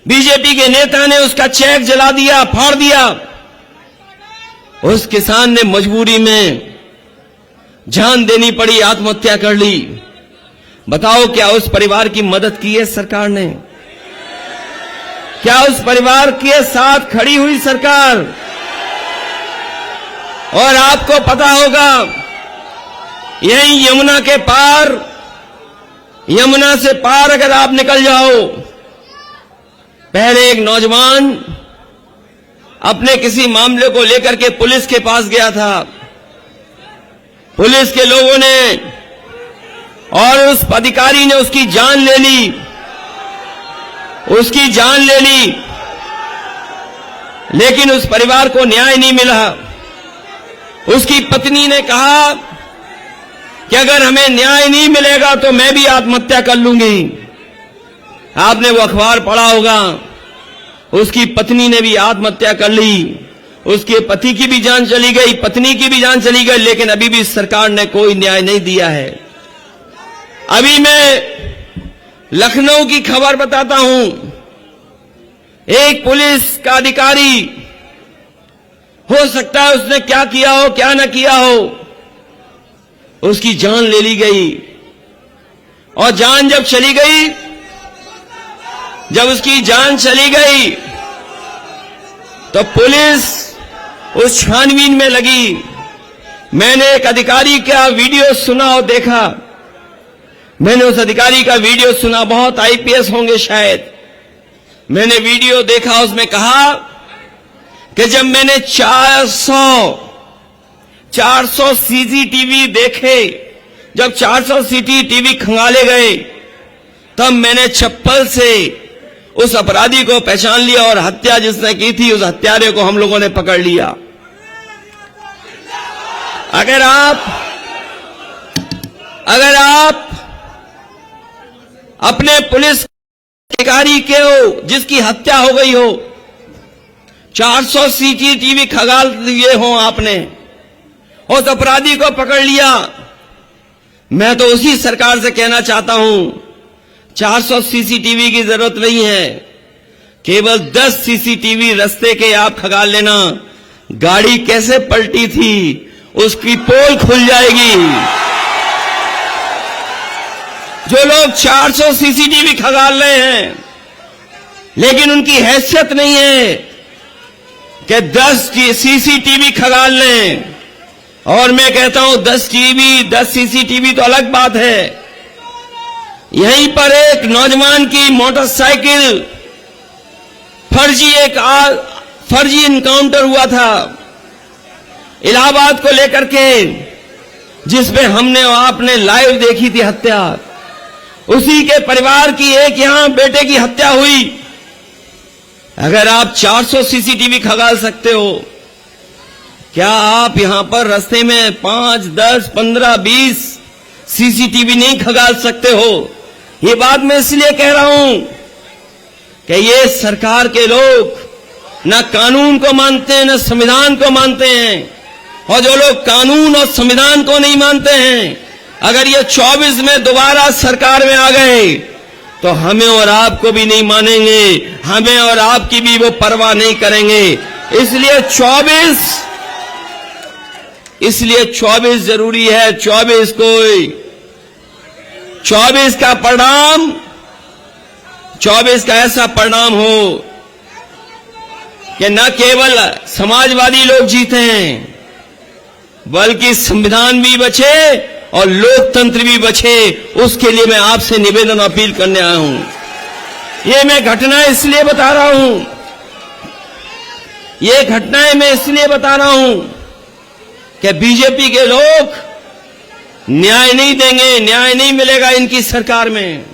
बीजेपी के नेता ने उसका चेक जला दिया, फाड़ दिया। उस किसान ने मजबूरी में जान देनी पड़ी, आत्महत्या कर ली। बताओ, क्या उस परिवार की मदद की है सरकार ने? क्या उस परिवार के साथ खड़ी हुई सरकार? और आपको पता होगा, यही यमुना के पार, यमुना से पार अगर आप निकल जाओ, पहले एक नौजवान अपने किसी मामले को लेकर के पुलिस के पास गया था। पुलिस के लोगों ने और उस अधिकारी ने उसकी जान ले ली, लेकिन उस परिवार को न्याय नहीं मिला। उसकी पत्नी ने कहा कि अगर हमें न्याय नहीं मिलेगा तो मैं भी आत्महत्या कर लूंगी। आपने वो अखबार पढ़ा होगा, उसकी पत्नी ने भी आत्महत्या कर ली। उसके पति की भी जान चली गई, पत्नी की भी जान चली गई, लेकिन अभी भी सरकार ने कोई न्याय नहीं दिया है। अभी मैं लखनऊ की खबर बताता हूं। एक पुलिस का अधिकारी, हो सकता है उसने क्या किया हो, क्या न किया हो, उसकी जान ले ली गई। और जान जब चली गई, जब उसकी जान चली गई, तो पुलिस उस छानबीन में लगी। मैंने एक अधिकारी का वीडियो सुना और देखा। मैंने उस अधिकारी का वीडियो सुना, बहुत आईपीएस होंगे शायद। मैंने वीडियो देखा, उसमें कहा कि जब मैंने 400 सीसीटीवी देखे, जब 400 सीसीटीवी खंगाले गए, तब मैंने चप्पल से उस अपराधी को पहचान लिया और हत्या जिसने की थी, उस हत्यारे को हम लोगों ने पकड़ लिया। अगर आप अपने पुलिस अधिकारी के हो जिसकी हत्या हो गई हो, 400 सीसीटीवी खंगाल दिए हो आपने, उस अपराधी को पकड़ लिया, मैं तो उसी सरकार से कहना चाहता हूं, 400 सीसीटीवी की जरूरत नहीं है, केवल 10 सीसीटीवी रास्ते के आप खंगाल लेना। गाड़ी कैसे पलटी थी उसकी पोल खुल जाएगी। जो लोग 400 सीसीटीवी खंगाल रहे हैं, लेकिन उनकी हैसियत नहीं है कि 10 सीसीटीवी खंगाल लें। और मैं कहता हूं 10 सीसीटीवी तो अलग बात है। यहीं पर एक नौजवान की मोटरसाइकिल फर्जी एक फर्जी इनकाउंटर हुआ था इलाहाबाद को लेकर के, जिसमें हमने और आपने लाइव देखी थी हत्या। उसी के परिवार की एक यहां बेटे की हत्या हुई। अगर आप 400 सीसीटीवी खंगाल सकते हो, क्या आप यहां पर रास्ते में 5, 10, 15, 20 सीसीटीवी नहीं खंगाल सकते हो? ये बात मैं इसलिए कह रहा हूं कि ये सरकार के लोग न कानून को मानते हैं, न संविधान को मानते हैं। और जो लोग कानून और संविधान को नहीं मानते हैं, अगर ये 24 में दोबारा सरकार में आ गए तो हमें और आपको भी नहीं मानेंगे, हमें और आपकी भी वो परवाह नहीं करेंगे। इसलिए 24 जरूरी है। 24 का परिणाम, 24 का ऐसा परिणाम हो कि न केवल समाजवादी लोग जीते हैं, बल्कि संविधान भी बचे और लोकतंत्र भी बचे। उसके लिए मैं आपसे निवेदन अपील करने आया हूं। ये मैं घटनाएं इसलिए बता रहा हूं, ये घटनाएं मैं इसलिए बता रहा हूं कि बीजेपी के लोग न्याय नहीं देंगे, न्याय नहीं मिलेगा इनकी सरकार में।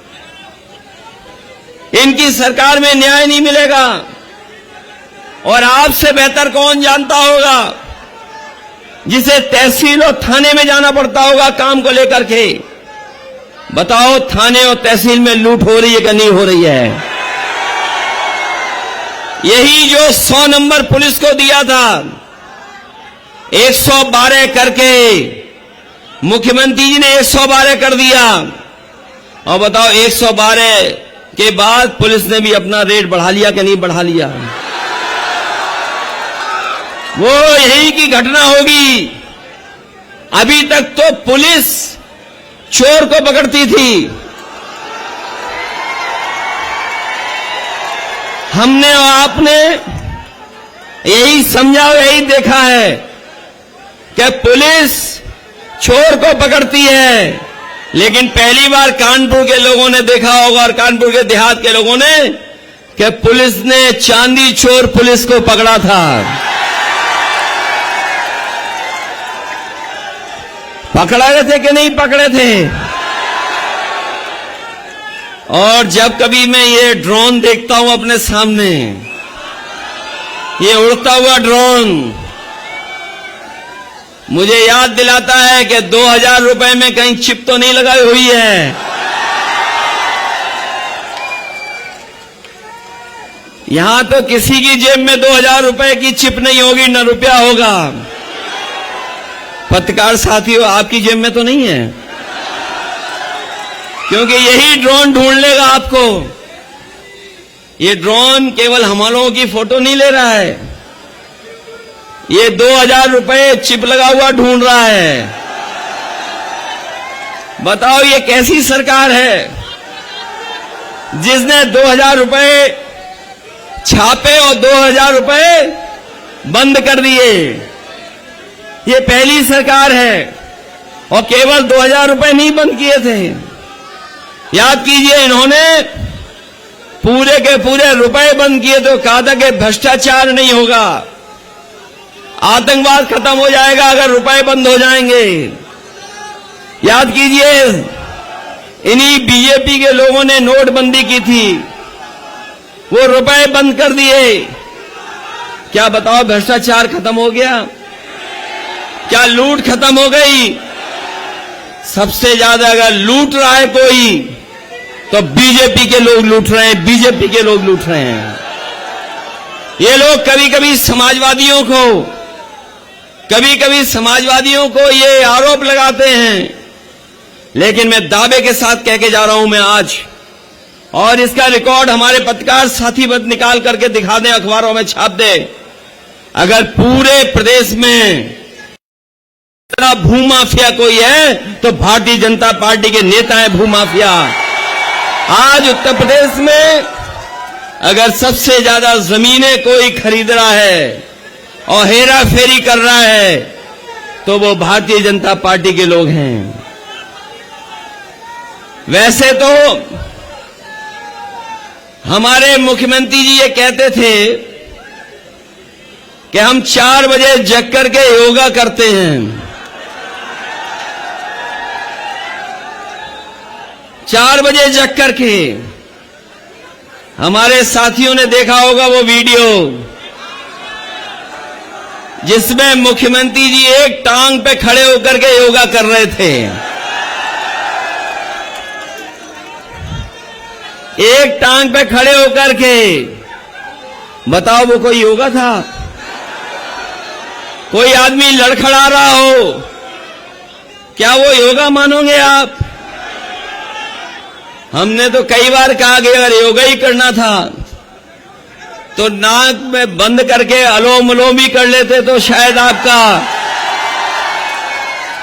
इनकी सरकार में न्याय नहीं मिलेगा। और आपसे बेहतर कौन जानता होगा, जिसे तहसील और थाने में जाना पड़ता होगा काम को लेकर के। बताओ, थाने और तहसील में लूट हो रही है कि नहीं हो रही है? यही जो 100 नंबर पुलिस को दिया था, 112 करके मुख्यमंत्री जी ने 112 कर दिया। और बताओ, 112 के बाद पुलिस ने भी अपना रेट बढ़ा लिया कि नहीं बढ़ा लिया? वो यही की घटना होगी। अभी तक तो पुलिस चोर को पकड़ती थी। हमने और आपने यही समझा, यही देखा है कि पुलिस चोर को पकड़ती है। लेकिन पहली बार कानपुर के लोगों ने देखा होगा, और कानपुर के देहात के लोगों ने, कि पुलिस ने चांदी चोर पुलिस को पकड़ा था। पकड़ा गए थे कि नहीं पकड़े थे? और जब कभी मैं ये ड्रोन देखता हूं अपने सामने, ये उड़ता हुआ ड्रोन मुझे याद दिलाता है कि 2000 रुपए में कहीं चिप तो नहीं लगाई हुई है। यहां तो किसी की जेब में 2000 रुपए की चिप नहीं होगी, न रुपया होगा। पत्रकार साथियों, आपकी जेब में तो नहीं है, क्योंकि यही ड्रोन ढूंढ लेगा आपको। ये ड्रोन केवल हम लोगों की फोटो नहीं ले रहा है, ये 2000 रुपए चिप लगा हुआ ढूंढ रहा है। बताओ, ये कैसी सरकार है जिसने 2000 रुपए छापे और 2000 रुपए बंद कर दिए? ये पहली सरकार है। और केवल 2000 रुपए नहीं बंद किए थे, याद कीजिए, इन्होंने पूरे के पूरे रुपए बंद किए। तो कहा था कि भ्रष्टाचार नहीं होगा, आतंकवाद खत्म हो जाएगा अगर रुपए बंद हो जाएंगे। याद कीजिए, इन्हीं बीजेपी के लोगों ने नोटबंदी की थी, वो रुपए बंद कर दिए। क्या बताओ, भ्रष्टाचार खत्म हो गया? क्या लूट खत्म हो गई? सबसे ज्यादा अगर लूट रहा है कोई, तो बीजेपी के लोग लूट रहे हैं, बीजेपी के लोग लूट रहे हैं। ये लोग कभी कभी समाजवादियों को ये आरोप लगाते हैं, लेकिन मैं दावे के साथ कह के जा रहा हूं मैं आज, और इसका रिकॉर्ड हमारे पत्रकार साथी बद निकाल करके दिखा दें, अखबारों में छाप दें। अगर पूरे प्रदेश में इतना भूमाफिया कोई है तो भारतीय जनता पार्टी के नेता है भूमाफिया। आज उत्तर प्रदेश में अगर सबसे ज्यादा जमीनें कोई खरीद रहा है और हेरा फेरी कर रहा है तो वो भारतीय जनता पार्टी के लोग हैं। वैसे तो हमारे मुख्यमंत्री जी ये कहते थे कि हम 4 बजे जग करके योगा करते हैं। 4 बजे जग करके हमारे साथियों ने देखा होगा वो वीडियो जिसमें मुख्यमंत्री जी एक टांग पे खड़े होकर के योगा कर रहे थे। एक टांग पे खड़े होकर के, बताओ वो कोई योगा था? कोई आदमी लड़खड़ा रहा हो, क्या वो योगा मानोगे आप? हमने तो कई बार कहा कि अगर योगा ही करना था तो नाक में बंद करके अलोम विलोम भी कर लेते तो शायद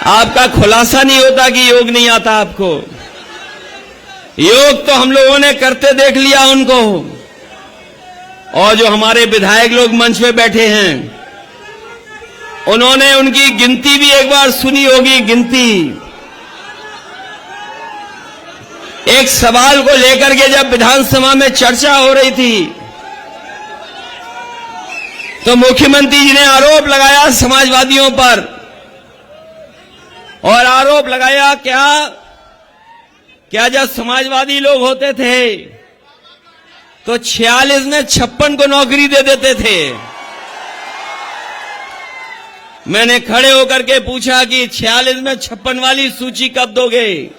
आपका खुलासा नहीं होता कि योग नहीं आता आपको। योग तो हम लोगों ने करते देख लिया उनको। और जो हमारे विधायक लोग मंच पे बैठे हैं, उन्होंने उनकी गिनती भी एक बार सुनी होगी। गिनती एक सवाल को लेकर के जब विधानसभा में चर्चा हो रही थी तो मुख्यमंत्री जी ने आरोप लगाया समाजवादियों पर, और आरोप लगाया क्या जब समाजवादी लोग होते थे तो 46 में 56 को नौकरी दे देते थे। मैंने खड़े होकर के पूछा कि 46 में 56 वाली सूची कब दोगे?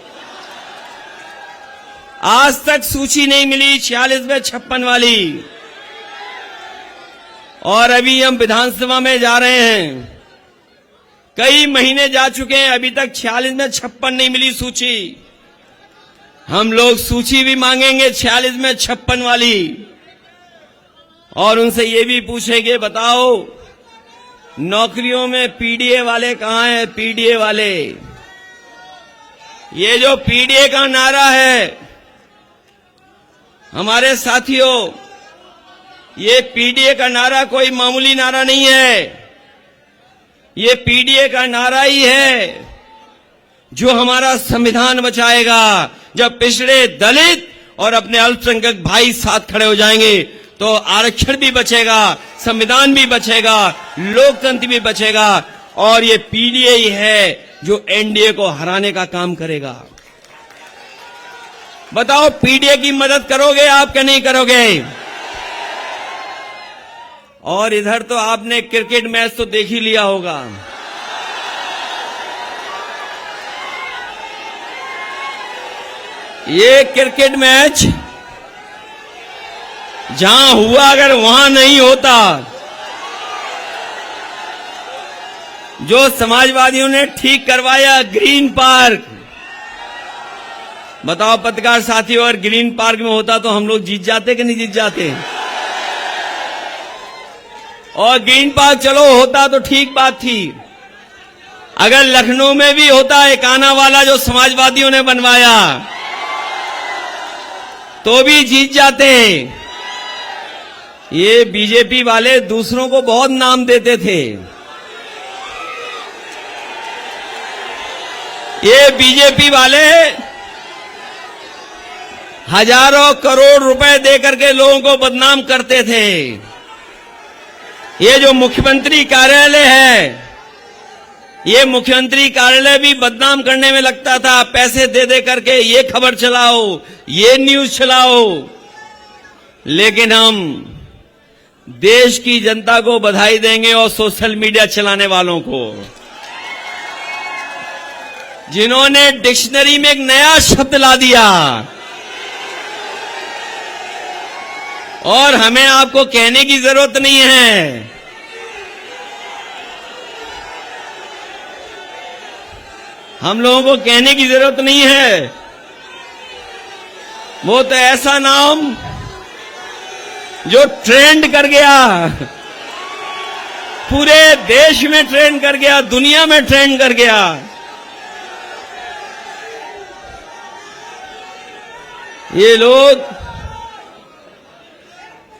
आज तक सूची नहीं मिली 46 में 56 वाली। और अभी हम विधानसभा में जा रहे हैं, कई महीने जा चुके हैं, अभी तक 46 में 56 नहीं मिली सूची। हम लोग सूची भी मांगेंगे 46 में 56 वाली, और उनसे ये भी पूछेंगे, बताओ नौकरियों में पीडीए वाले कहां हैं? पीडीए वाले, ये जो पीडीए का नारा है हमारे साथियों, ये पीडीए का नारा कोई मामूली नारा नहीं है। ये पीडीए का नारा ही है जो हमारा संविधान बचाएगा। जब पिछड़े, दलित और अपने अल्पसंख्यक भाई साथ खड़े हो जाएंगे तो आरक्षण भी बचेगा, संविधान भी बचेगा, लोकतंत्र भी बचेगा। और ये पीडीए ही है जो एनडीए को हराने का काम करेगा। बताओ पीडीए की मदद करोगे आप क्या नहीं करोगे? और इधर तो आपने क्रिकेट मैच तो देख ही लिया होगा। ये क्रिकेट मैच जहां हुआ, अगर वहां नहीं होता, जो समाजवादियों ने ठीक करवाया ग्रीन पार्क, बताओ पत्रकार साथियों, अगर ग्रीन पार्क में होता तो हम लोग जीत जाते कि नहीं जीत जाते? और ग्रीन पार्क चलो होता तो ठीक बात थी। अगर लखनऊ में भी होता एकाना वाला जो समाजवादियों ने बनवाया तो भी जीत जाते। ये बीजेपी वाले दूसरों को बहुत नाम देते थे। ये बीजेपी वाले हजारों करोड़ रुपए देकर के लोगों को बदनाम करते थे। ये जो मुख्यमंत्री कार्यालय है, ये मुख्यमंत्री कार्यालय भी बदनाम करने में लगता था। पैसे दे दे करके ये खबर चलाओ, ये न्यूज चलाओ। लेकिन हम देश की जनता को बधाई देंगे और सोशल मीडिया चलाने वालों को, जिन्होंने डिक्शनरी में एक नया शब्द ला दिया। और हमें आपको कहने की जरूरत नहीं है, हम लोगों को कहने की जरूरत नहीं है। वो तो ऐसा नाम जो ट्रेंड कर गया, पूरे देश में ट्रेंड कर गया, दुनिया में ट्रेंड कर गया। ये लोग,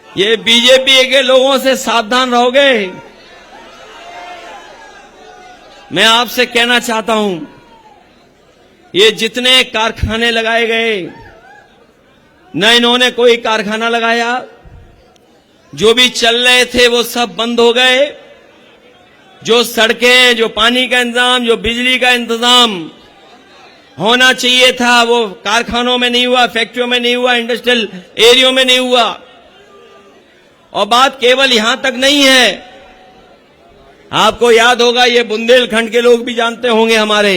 ये बीजेपी के लोगों से सावधान रहोगे। मैं आपसे कहना चाहता हूं, ये जितने कारखाने लगाए गए, न इन्होंने कोई कारखाना लगाया, जो भी चल रहे थे वो सब बंद हो गए। जो सड़कें, जो पानी का इंतजाम, जो बिजली का इंतजाम होना चाहिए था, वो कारखानों में नहीं हुआ, फैक्ट्रियों में नहीं हुआ, इंडस्ट्रियल एरियो में नहीं हुआ। और बात केवल यहां तक नहीं है, आपको याद होगा, ये बुंदेलखंड के लोग भी जानते होंगे, हमारे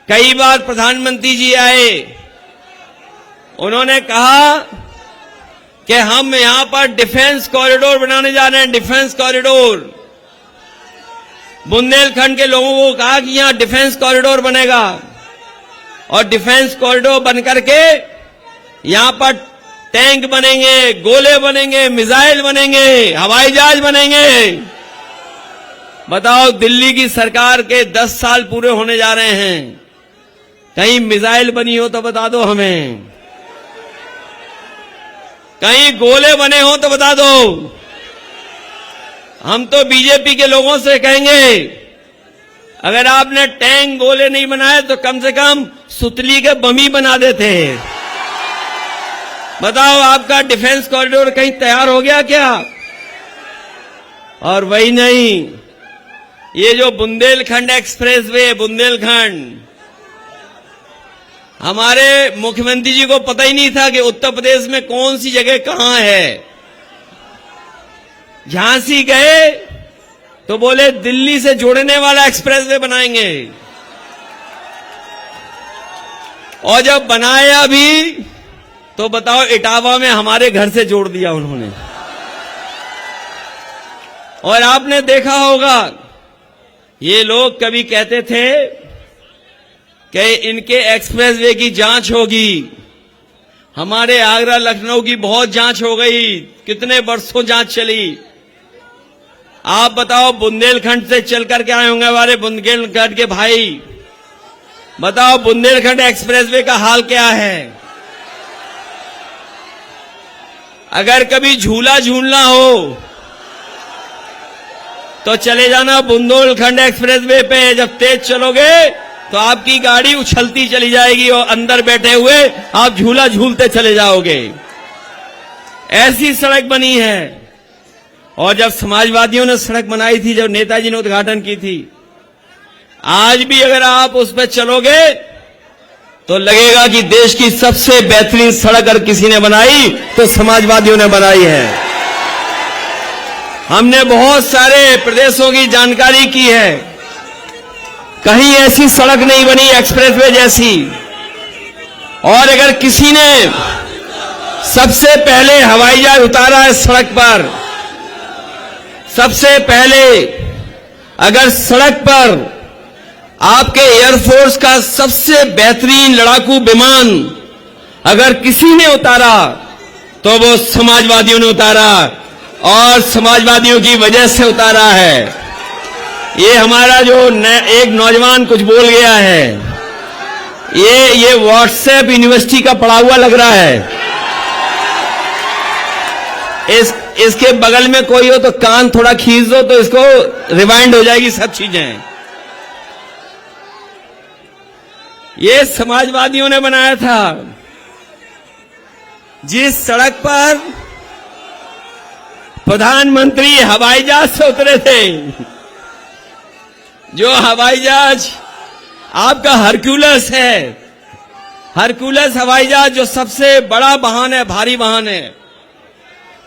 कई बार प्रधानमंत्री जी आए, उन्होंने कहा कि हम यहां पर डिफेंस कॉरिडोर बनाने जा रहे हैं, डिफेंस कॉरिडोर। बुंदेलखंड के लोगों को कहा कि यहां डिफेंस कॉरिडोर बनेगा और डिफेंस कॉरिडोर बनकर के यहां पर टैंक बनेंगे, गोले बनेंगे, मिसाइल बनेंगे, हवाई जहाज बनेंगे। बताओ, दिल्ली की सरकार के 10 साल पूरे होने जा रहे हैं, कहीं मिसाइल बनी हो तो बता दो हमें, कहीं गोले बने हो तो बता दो। हम तो बीजेपी के लोगों से कहेंगे, अगर आपने टैंक गोले नहीं बनाए तो कम से कम सुतली के बम ही बना देते। बताओ, आपका डिफेंस कॉरिडोर कहीं तैयार हो गया क्या? और वही नहीं, ये जो बुंदेलखंड एक्सप्रेसवे, बुंदेलखंड, हमारे मुख्यमंत्री जी को पता ही नहीं था कि उत्तर प्रदेश में कौन सी जगह कहां है। झांसी गए तो बोले दिल्ली से जोड़ने वाला एक्सप्रेसवे बनाएंगे, और जब बनाया भी तो बताओ, इटावा में हमारे घर से जोड़ दिया उन्होंने। और आपने देखा होगा, ये लोग कभी कहते थे कि इनके एक्सप्रेसवे की जांच होगी, हमारे आगरा लखनऊ की बहुत जांच हो गई, कितने वर्षों जांच चली। आप बताओ, बुंदेलखंड से चल करके आए होंगे हमारे बुंदेलखंड के भाई, बताओ बुंदेलखंड एक्सप्रेसवे का हाल क्या है। अगर कभी झूला झूलना हो तो चले जाना बुंदेलखंड एक्सप्रेसवे पे, जब तेज चलोगे तो आपकी गाड़ी उछलती चली जाएगी और अंदर बैठे हुए आप झूला झूलते चले जाओगे। ऐसी सड़क बनी है। और जब समाजवादियों ने सड़क बनाई थी, जब नेताजी ने उद्घाटन की थी, आज भी अगर आप उस पर चलोगे तो लगेगा कि देश की सबसे बेहतरीन सड़क अगर किसी ने बनाई तो समाजवादियों ने बनाई है। हमने बहुत सारे प्रदेशों की जानकारी की है, कहीं ऐसी सड़क नहीं बनी एक्सप्रेसवे जैसी। और अगर किसी ने सबसे पहले हवाई जहाज उतारा है सड़क पर, सबसे पहले अगर सड़क पर आपके एयरफोर्स का सबसे बेहतरीन लड़ाकू विमान अगर किसी ने उतारा तो वो समाजवादियों ने उतारा, और समाजवादियों की वजह से उतारा है। ये हमारा जो एक नौजवान कुछ बोल गया है, ये व्हाट्सएप यूनिवर्सिटी का पढ़ा हुआ लग रहा है। इसके बगल में कोई हो तो कान थोड़ा खींच दो तो इसको रिवाइंड हो जाएगी सब चीजें। ये समाजवादियों ने बनाया था। जिस सड़क पर प्रधानमंत्री हवाई जहाज से उतरे थे, जो हवाई जहाज आपका हरक्यूलस है, हरक्यूलस हवाई जहाज जो सबसे बड़ा वाहन है, भारी वाहन है,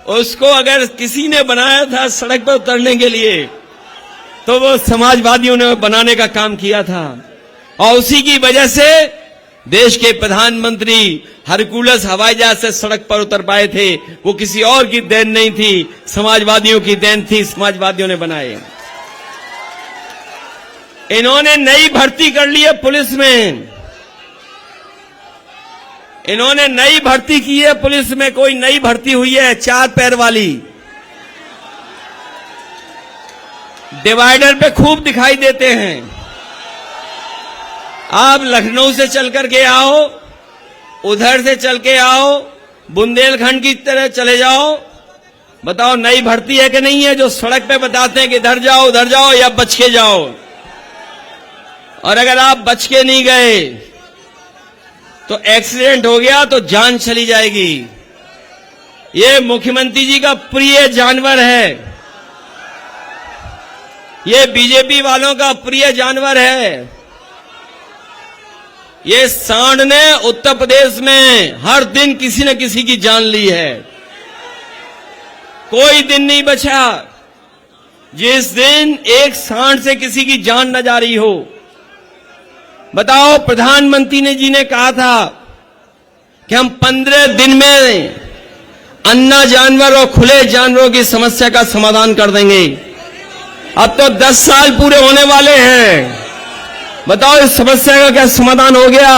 उसको अगर किसी ने बनाया था सड़क पर उतरने के लिए तो वो समाजवादियों ने बनाने का काम किया था। और उसी की वजह से देश के प्रधानमंत्री हरक्यूलस हवाई जहाज से सड़क पर उतर पाए थे। वो किसी और की देन नहीं थी, समाजवादियों की देन थी, समाजवादियों ने बनाए। इन्होंने नई भर्ती कर ली है पुलिस में, इन्होंने नई भर्ती की है पुलिस में। कोई नई भर्ती हुई है 4 पैर वाली, डिवाइडर पे खूब दिखाई देते हैं। आप लखनऊ से चल करके आओ, उधर से चल के आओ, बुंदेलखंड की तरह चले जाओ, बताओ नई भर्ती है कि नहीं है, जो सड़क पे बताते हैं कि इधर जाओ उधर जाओ या बच के जाओ। और अगर आप बच के नहीं गए तो एक्सीडेंट हो गया तो जान चली जाएगी। ये मुख्यमंत्री जी का प्रिय जानवर है, ये बीजेपी वालों का प्रिय जानवर है। ये सांड ने उत्तर प्रदेश में हर दिन किसी न किसी की जान ली है। कोई दिन नहीं बचा जिस दिन एक सांड से किसी की जान न जा रही हो। बताओ, प्रधानमंत्री जी ने कहा था कि हम 15 दिन में अन्ना जानवर और खुले जानवरों की समस्या का समाधान कर देंगे। अब तो 10 साल पूरे होने वाले हैं। बताओ, इस समस्या का क्या समाधान हो गया?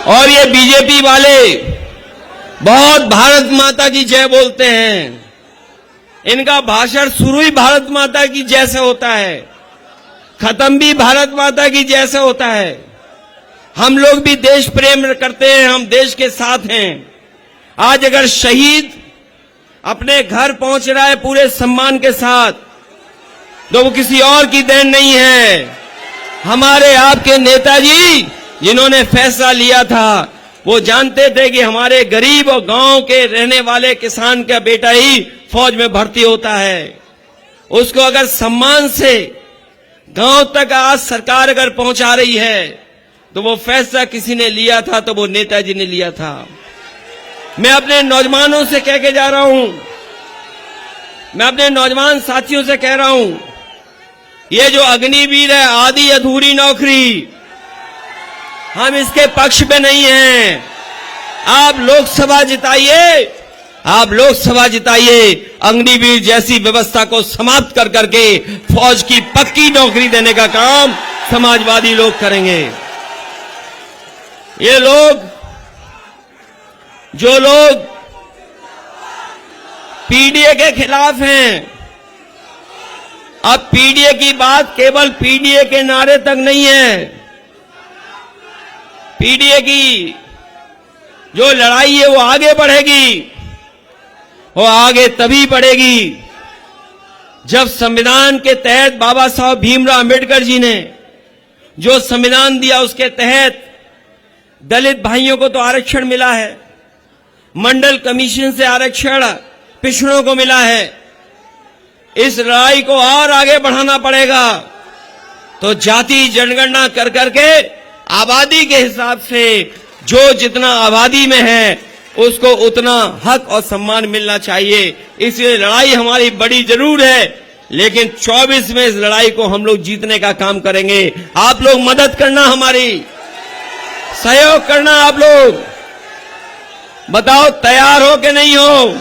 और ये बीजेपी वाले बहुत भारत माता की जय बोलते हैं। इनका भाषण शुरू ही भारत माता की जय से होता है, खत्म भी भारत माता की जय से होता है। हम लोग भी देश प्रेम करते हैं, हम देश के साथ हैं। आज अगर शहीद अपने घर पहुंच रहा है पूरे सम्मान के साथ, तो वो किसी और की देन नहीं है। हमारे आपके नेताजी जिन्होंने फैसला लिया था, वो जानते थे कि हमारे गरीब और गांव के रहने वाले किसान का बेटा ही फौज में भर्ती होता है। उसको अगर सम्मान से गांव तक आज सरकार अगर पहुंचा रही है, तो वो फैसला किसी ने लिया था, तो वो नेताजी ने लिया था। मैं अपने नौजवानों से कह के जा रहा हूं, मैं अपने नौजवान साथियों से कह रहा हूं, ये जो अग्निवीर है, आधी अधूरी नौकरी, हम इसके पक्ष में नहीं हैं। आप लोकसभा जिताइए, आप लोकसभा जिताइए, अग्निवीर जैसी व्यवस्था को समाप्त कर करके फौज की पक्की नौकरी देने का काम समाजवादी लोग करेंगे। ये लोग, जो लोग पीडीए के खिलाफ हैं, अब पीडीए की बात केवल पीडीए के नारे तक नहीं है। पीडीए की जो लड़ाई है वो आगे बढ़ेगी। वो आगे तभी बढ़ेगी जब संविधान के तहत बाबा साहब भीमराव अंबेडकर जी ने जो संविधान दिया, उसके तहत दलित भाइयों को तो आरक्षण मिला है, मंडल कमीशन से आरक्षण पिछड़ों को मिला है। इस लड़ाई को और आगे बढ़ाना पड़ेगा। तो जाति जनगणना कर करके आबादी के हिसाब से जो जितना आबादी में है उसको उतना हक और सम्मान मिलना चाहिए। इसलिए लड़ाई हमारी बड़ी जरूर है, लेकिन 24 में इस लड़ाई को हम लोग जीतने का काम करेंगे। आप लोग मदद करना, हमारी सहयोग करना। आप लोग बताओ, तैयार हो कि नहीं हो?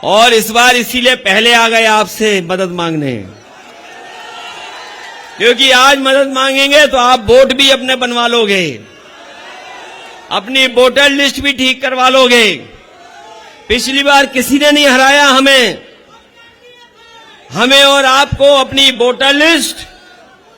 और इस बार इसीलिए पहले आ गए आपसे मदद मांगने, क्योंकि आज मदद मांगेंगे तो आप वोट भी अपने बनवा लोगे, अपनी वोटर लिस्ट भी ठीक करवा लोगे। पिछली बार किसी ने नहीं हराया हमें और आपको अपनी वोटर लिस्ट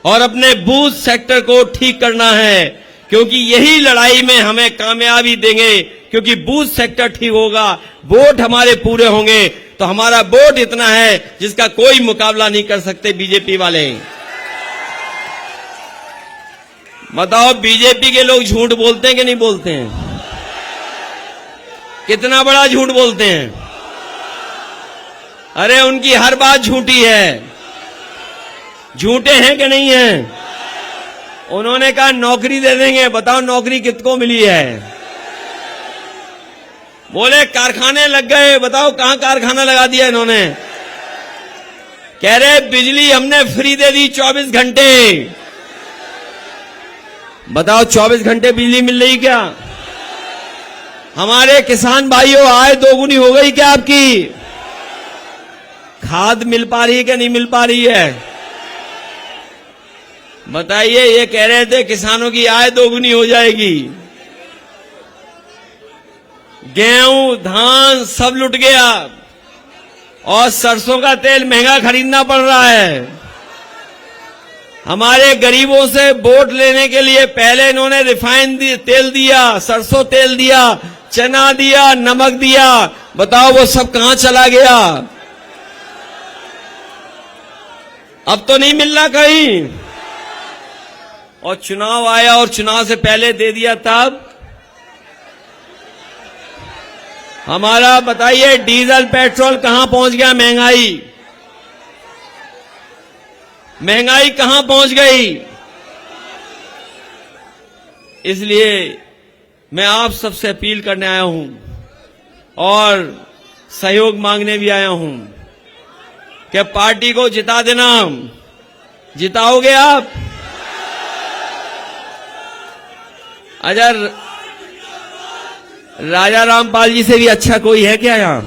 और अपने बूथ सेक्टर को ठीक करना है, क्योंकि यही लड़ाई में हमें कामयाबी देंगे। क्योंकि बूथ सेक्टर ठीक होगा, वोट हमारे पूरे होंगे, तो हमारा वोट इतना है जिसका कोई मुकाबला नहीं कर सकते बीजेपी वाले। बताओ, बीजेपी के लोग झूठ बोलते हैं कि नहीं बोलते हैं? कितना बड़ा झूठ बोलते हैं। अरे उनकी हर बात झूठी है। झूठे हैं कि नहीं हैं? उन्होंने कहा नौकरी दे देंगे। बताओ, नौकरी किसको मिली है? बोले कारखाने लग गए। बताओ, कहां कारखाना लगा दिया इन्होंने? कह रहे बिजली हमने फ्री दे दी 24 घंटे। बताओ, 24 घंटे बिजली मिल रही क्या? हमारे किसान भाइयों, आय दोगुनी हो गई क्या आपकी? खाद मिल पा रही है कि नहीं मिल पा रही है? बताइए। ये कह रहे थे किसानों की आय दोगुनी हो जाएगी। गेहूं, धान सब लुट गया और सरसों का तेल महंगा खरीदना पड़ रहा है। हमारे गरीबों से वोट लेने के लिए पहले इन्होंने रिफाइंड तेल दिया, सरसों तेल दिया, चना दिया, नमक दिया। बताओ, वो सब कहां चला गया? अब तो नहीं मिल रहा कहीं। और चुनाव आया और चुनाव से पहले दे दिया। तब हमारा बताइए डीजल पेट्रोल कहां पहुंच गया? महंगाई कहां पहुंच गई? इसलिए मैं आप सबसे अपील करने आया हूं और सहयोग मांगने भी आया हूं कि पार्टी को जिता देना। जिताओगे आप? अगर राजा रामपाल जी से भी अच्छा कोई है क्या यहां?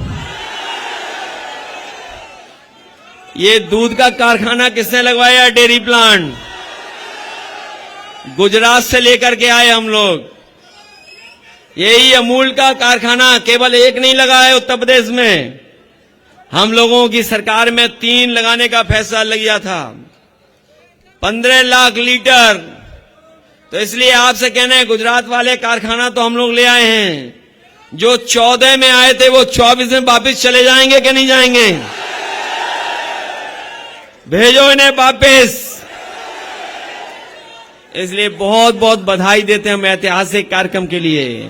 ये दूध का कारखाना किसने लगवाया? डेयरी प्लांट गुजरात से लेकर के आए हम लोग। यही अमूल का कारखाना केवल एक नहीं लगा है उत्तर प्रदेश में, हम लोगों की सरकार में 3 लगाने का फैसला लिया था, 15 लाख लीटर। तो इसलिए आपसे कहना है, गुजरात वाले कारखाना तो हम लोग ले आए हैं, जो 14 में आए थे वो 24 में वापस चले जाएंगे कि नहीं जाएंगे? भेजो इन्हें वापस। इसलिए बहुत बहुत बधाई देते हैं हम ऐतिहासिक कार्यक्रम के लिए।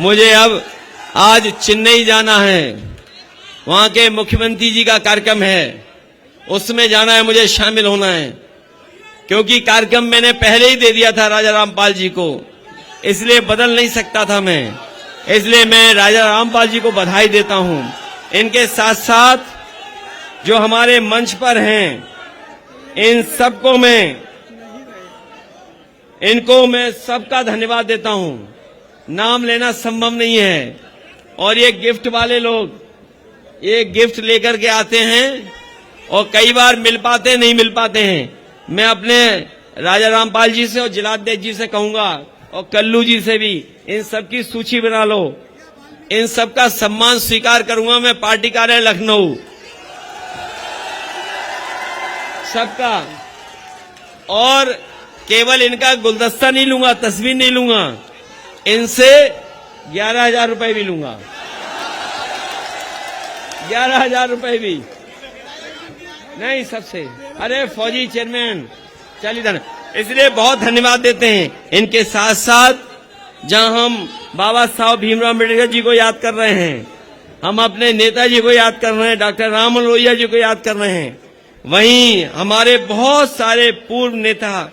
मुझे अब आज चेन्नई जाना है, वहां के मुख्यमंत्री जी का कार्यक्रम है, उसमें जाना है, मुझे शामिल होना है, क्योंकि कार्यक्रम मैंने पहले ही दे दिया था राजा रामपाल जी को, इसलिए बदल नहीं सकता था मैं। इसलिए मैं राजा रामपाल जी को बधाई देता हूं। इनके साथ साथ जो हमारे मंच पर हैं, इन सबको इनको मैं सबका धन्यवाद देता हूं। नाम लेना संभव नहीं है। और ये गिफ्ट वाले लोग ये गिफ्ट लेकर के आते हैं और कई बार मिल पाते नहीं मिल पाते हैं। मैं अपने राजा रामपाल जी से और जिलाध्यक्ष जी से कहूंगा और कल्लू जी से भी, इन सबकी सूची बना लो, इन सबका सम्मान स्वीकार करूंगा मैं पार्टी कार्यालय लखनऊ, सबका। और केवल इनका गुलदस्ता नहीं लूंगा, तस्वीर नहीं लूंगा, इनसे 11,000 रुपए भी लूंगा, 11,000 रुपए भी नहीं, सबसे। अरे फौजी चेयरमैन चलिए, इसलिए बहुत धन्यवाद देते हैं। इनके साथ साथ जहां हम बाबा साहब भीमराव अम्बेडकर जी को याद कर रहे हैं, हम अपने नेताजी को याद कर रहे हैं, डॉक्टर राम लोहिया जी को याद कर रहे हैं, वहीं हमारे बहुत सारे पूर्व नेता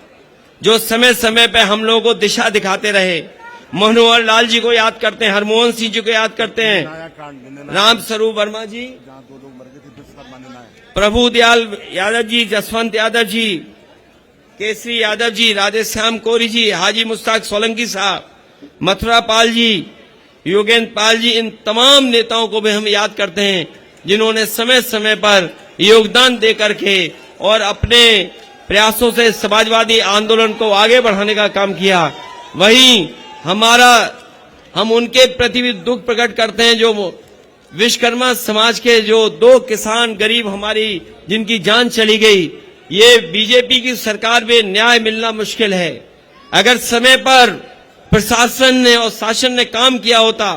जो समय समय पे हम लोगों को दिशा दिखाते रहे, मनोहर लाल जी को याद करते हैं, हरमोहन सिंह जी को याद करते हैं, राम स्वरूप वर्मा जी, प्रभु दयाल यादव जी, जसवंत यादव जी, केसरी यादव जी, राधेश्याम कोरी जी, हाजी मुश्ताक सोलंकी साहब, मथुरा पाल जी, योगेंद्र पाल जी, इन तमाम नेताओं को भी हम याद करते हैं जिन्होंने समय समय पर योगदान दे करके और अपने प्रयासों से समाजवादी आंदोलन को आगे बढ़ाने का काम किया। वहीं हम उनके प्रति भी दुख प्रकट करते हैं जो विश्वकर्मा समाज के जो 2 किसान गरीब हमारी जिनकी जान चली गई। ये बीजेपी की सरकार में न्याय मिलना मुश्किल है। अगर समय पर प्रशासन ने और शासन ने काम किया होता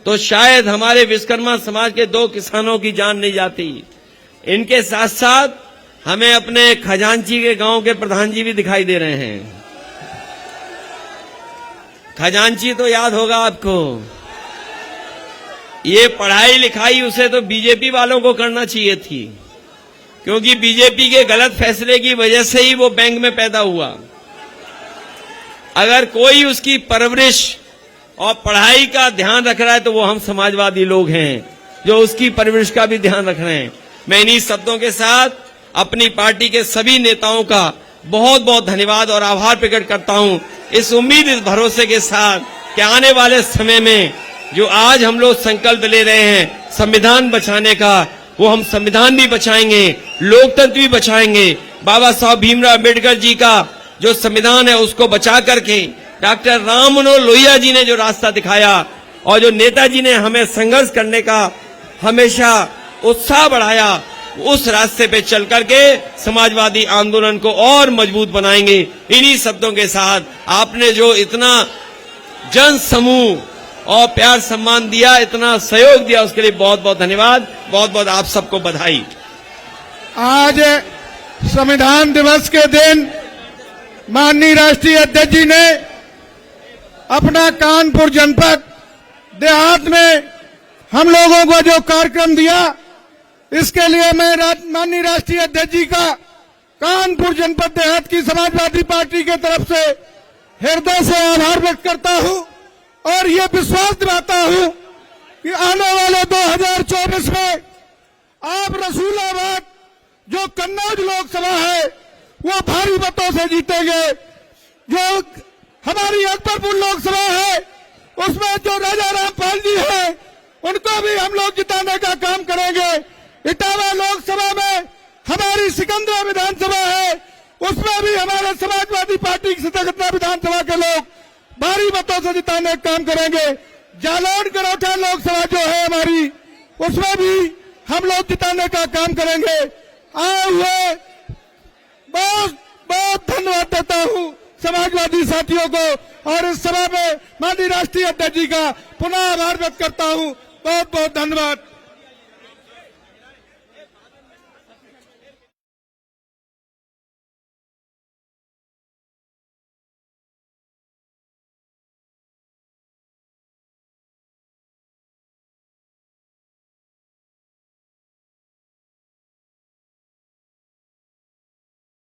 तो शायद हमारे विश्वकर्मा समाज के 2 किसानों की जान नहीं जाती। इनके साथ साथ हमें अपने खजांची के गांव के प्रधान जी भी दिखाई दे रहे हैं। खजांची तो याद होगा आपको, ये पढ़ाई लिखाई उसे तो बीजेपी वालों को करना चाहिए थी, क्योंकि बीजेपी के गलत फैसले की वजह से ही वो बैंक में पैदा हुआ। अगर कोई उसकी परवरिश और पढ़ाई का ध्यान रख रहा है तो वो हम समाजवादी लोग हैं जो उसकी परवरिश का भी ध्यान रख रहे हैं। मैं इन्हीं शब्दों के साथ अपनी पार्टी के सभी नेताओं का बहुत बहुत धन्यवाद और आभार प्रकट करता हूं, इस उम्मीद इस भरोसे के साथ कि आने वाले समय में जो आज हम लोग संकल्प ले रहे हैं संविधान बचाने का, वो हम संविधान भी बचाएंगे, लोकतंत्र भी बचाएंगे। बाबा साहब भीमराव अम्बेडकर जी का जो संविधान है उसको बचा करके डॉक्टर राम मनोहर लोहिया जी ने जो रास्ता दिखाया और जो नेताजी ने हमें संघर्ष करने का हमेशा उत्साह बढ़ाया, उस रास्ते पे चल करके समाजवादी आंदोलन को और मजबूत बनाएंगे। इन्हीं शब्दों के साथ आपने जो इतना जन समूह और प्यार सम्मान दिया, इतना सहयोग दिया, उसके लिए बहुत बहुत धन्यवाद, बहुत बहुत आप सबको बधाई। आज संविधान दिवस के दिन माननीय राष्ट्रीय अध्यक्ष जी ने अपना कानपुर जनपद देहात में हम लोगों को जो कार्यक्रम दिया, इसके लिए मैं माननीय राष्ट्रीय अध्यक्ष जी का कानपुर जनपद देहात की समाजवादी पार्टी के तरफ से हृदय से आभार व्यक्त करता हूं और ये विश्वास दिलाता हूं कि आने वाले 2024 में आप रसूलाबाद जो कन्नौज लोकसभा है वो भारी मतों से जीतेंगे। जो हमारी अकबरपुर लोकसभा है उसमें जो राजा रामपाल जी है उनको भी हम लोग जिताने का काम करेंगे। इटावा लोकसभा में हमारी सिकंदरा विधानसभा है, उसमें भी हमारे समाजवादी पार्टी की सदस्यता विधानसभा के लोग भारी मतों से जिताने का काम करेंगे। जालौन गरौठा लोकसभा जो है हमारी, उसमें भी हम लोग जिताने का काम करेंगे। आए हुए बहुत बहुत धन्यवाद देता हूं समाजवादी साथियों को और इस सभा में माननीय राष्ट्रीय अध्यक्ष जी का पुनः आभार व्यक्त करता हूं। बहुत बहुत धन्यवाद।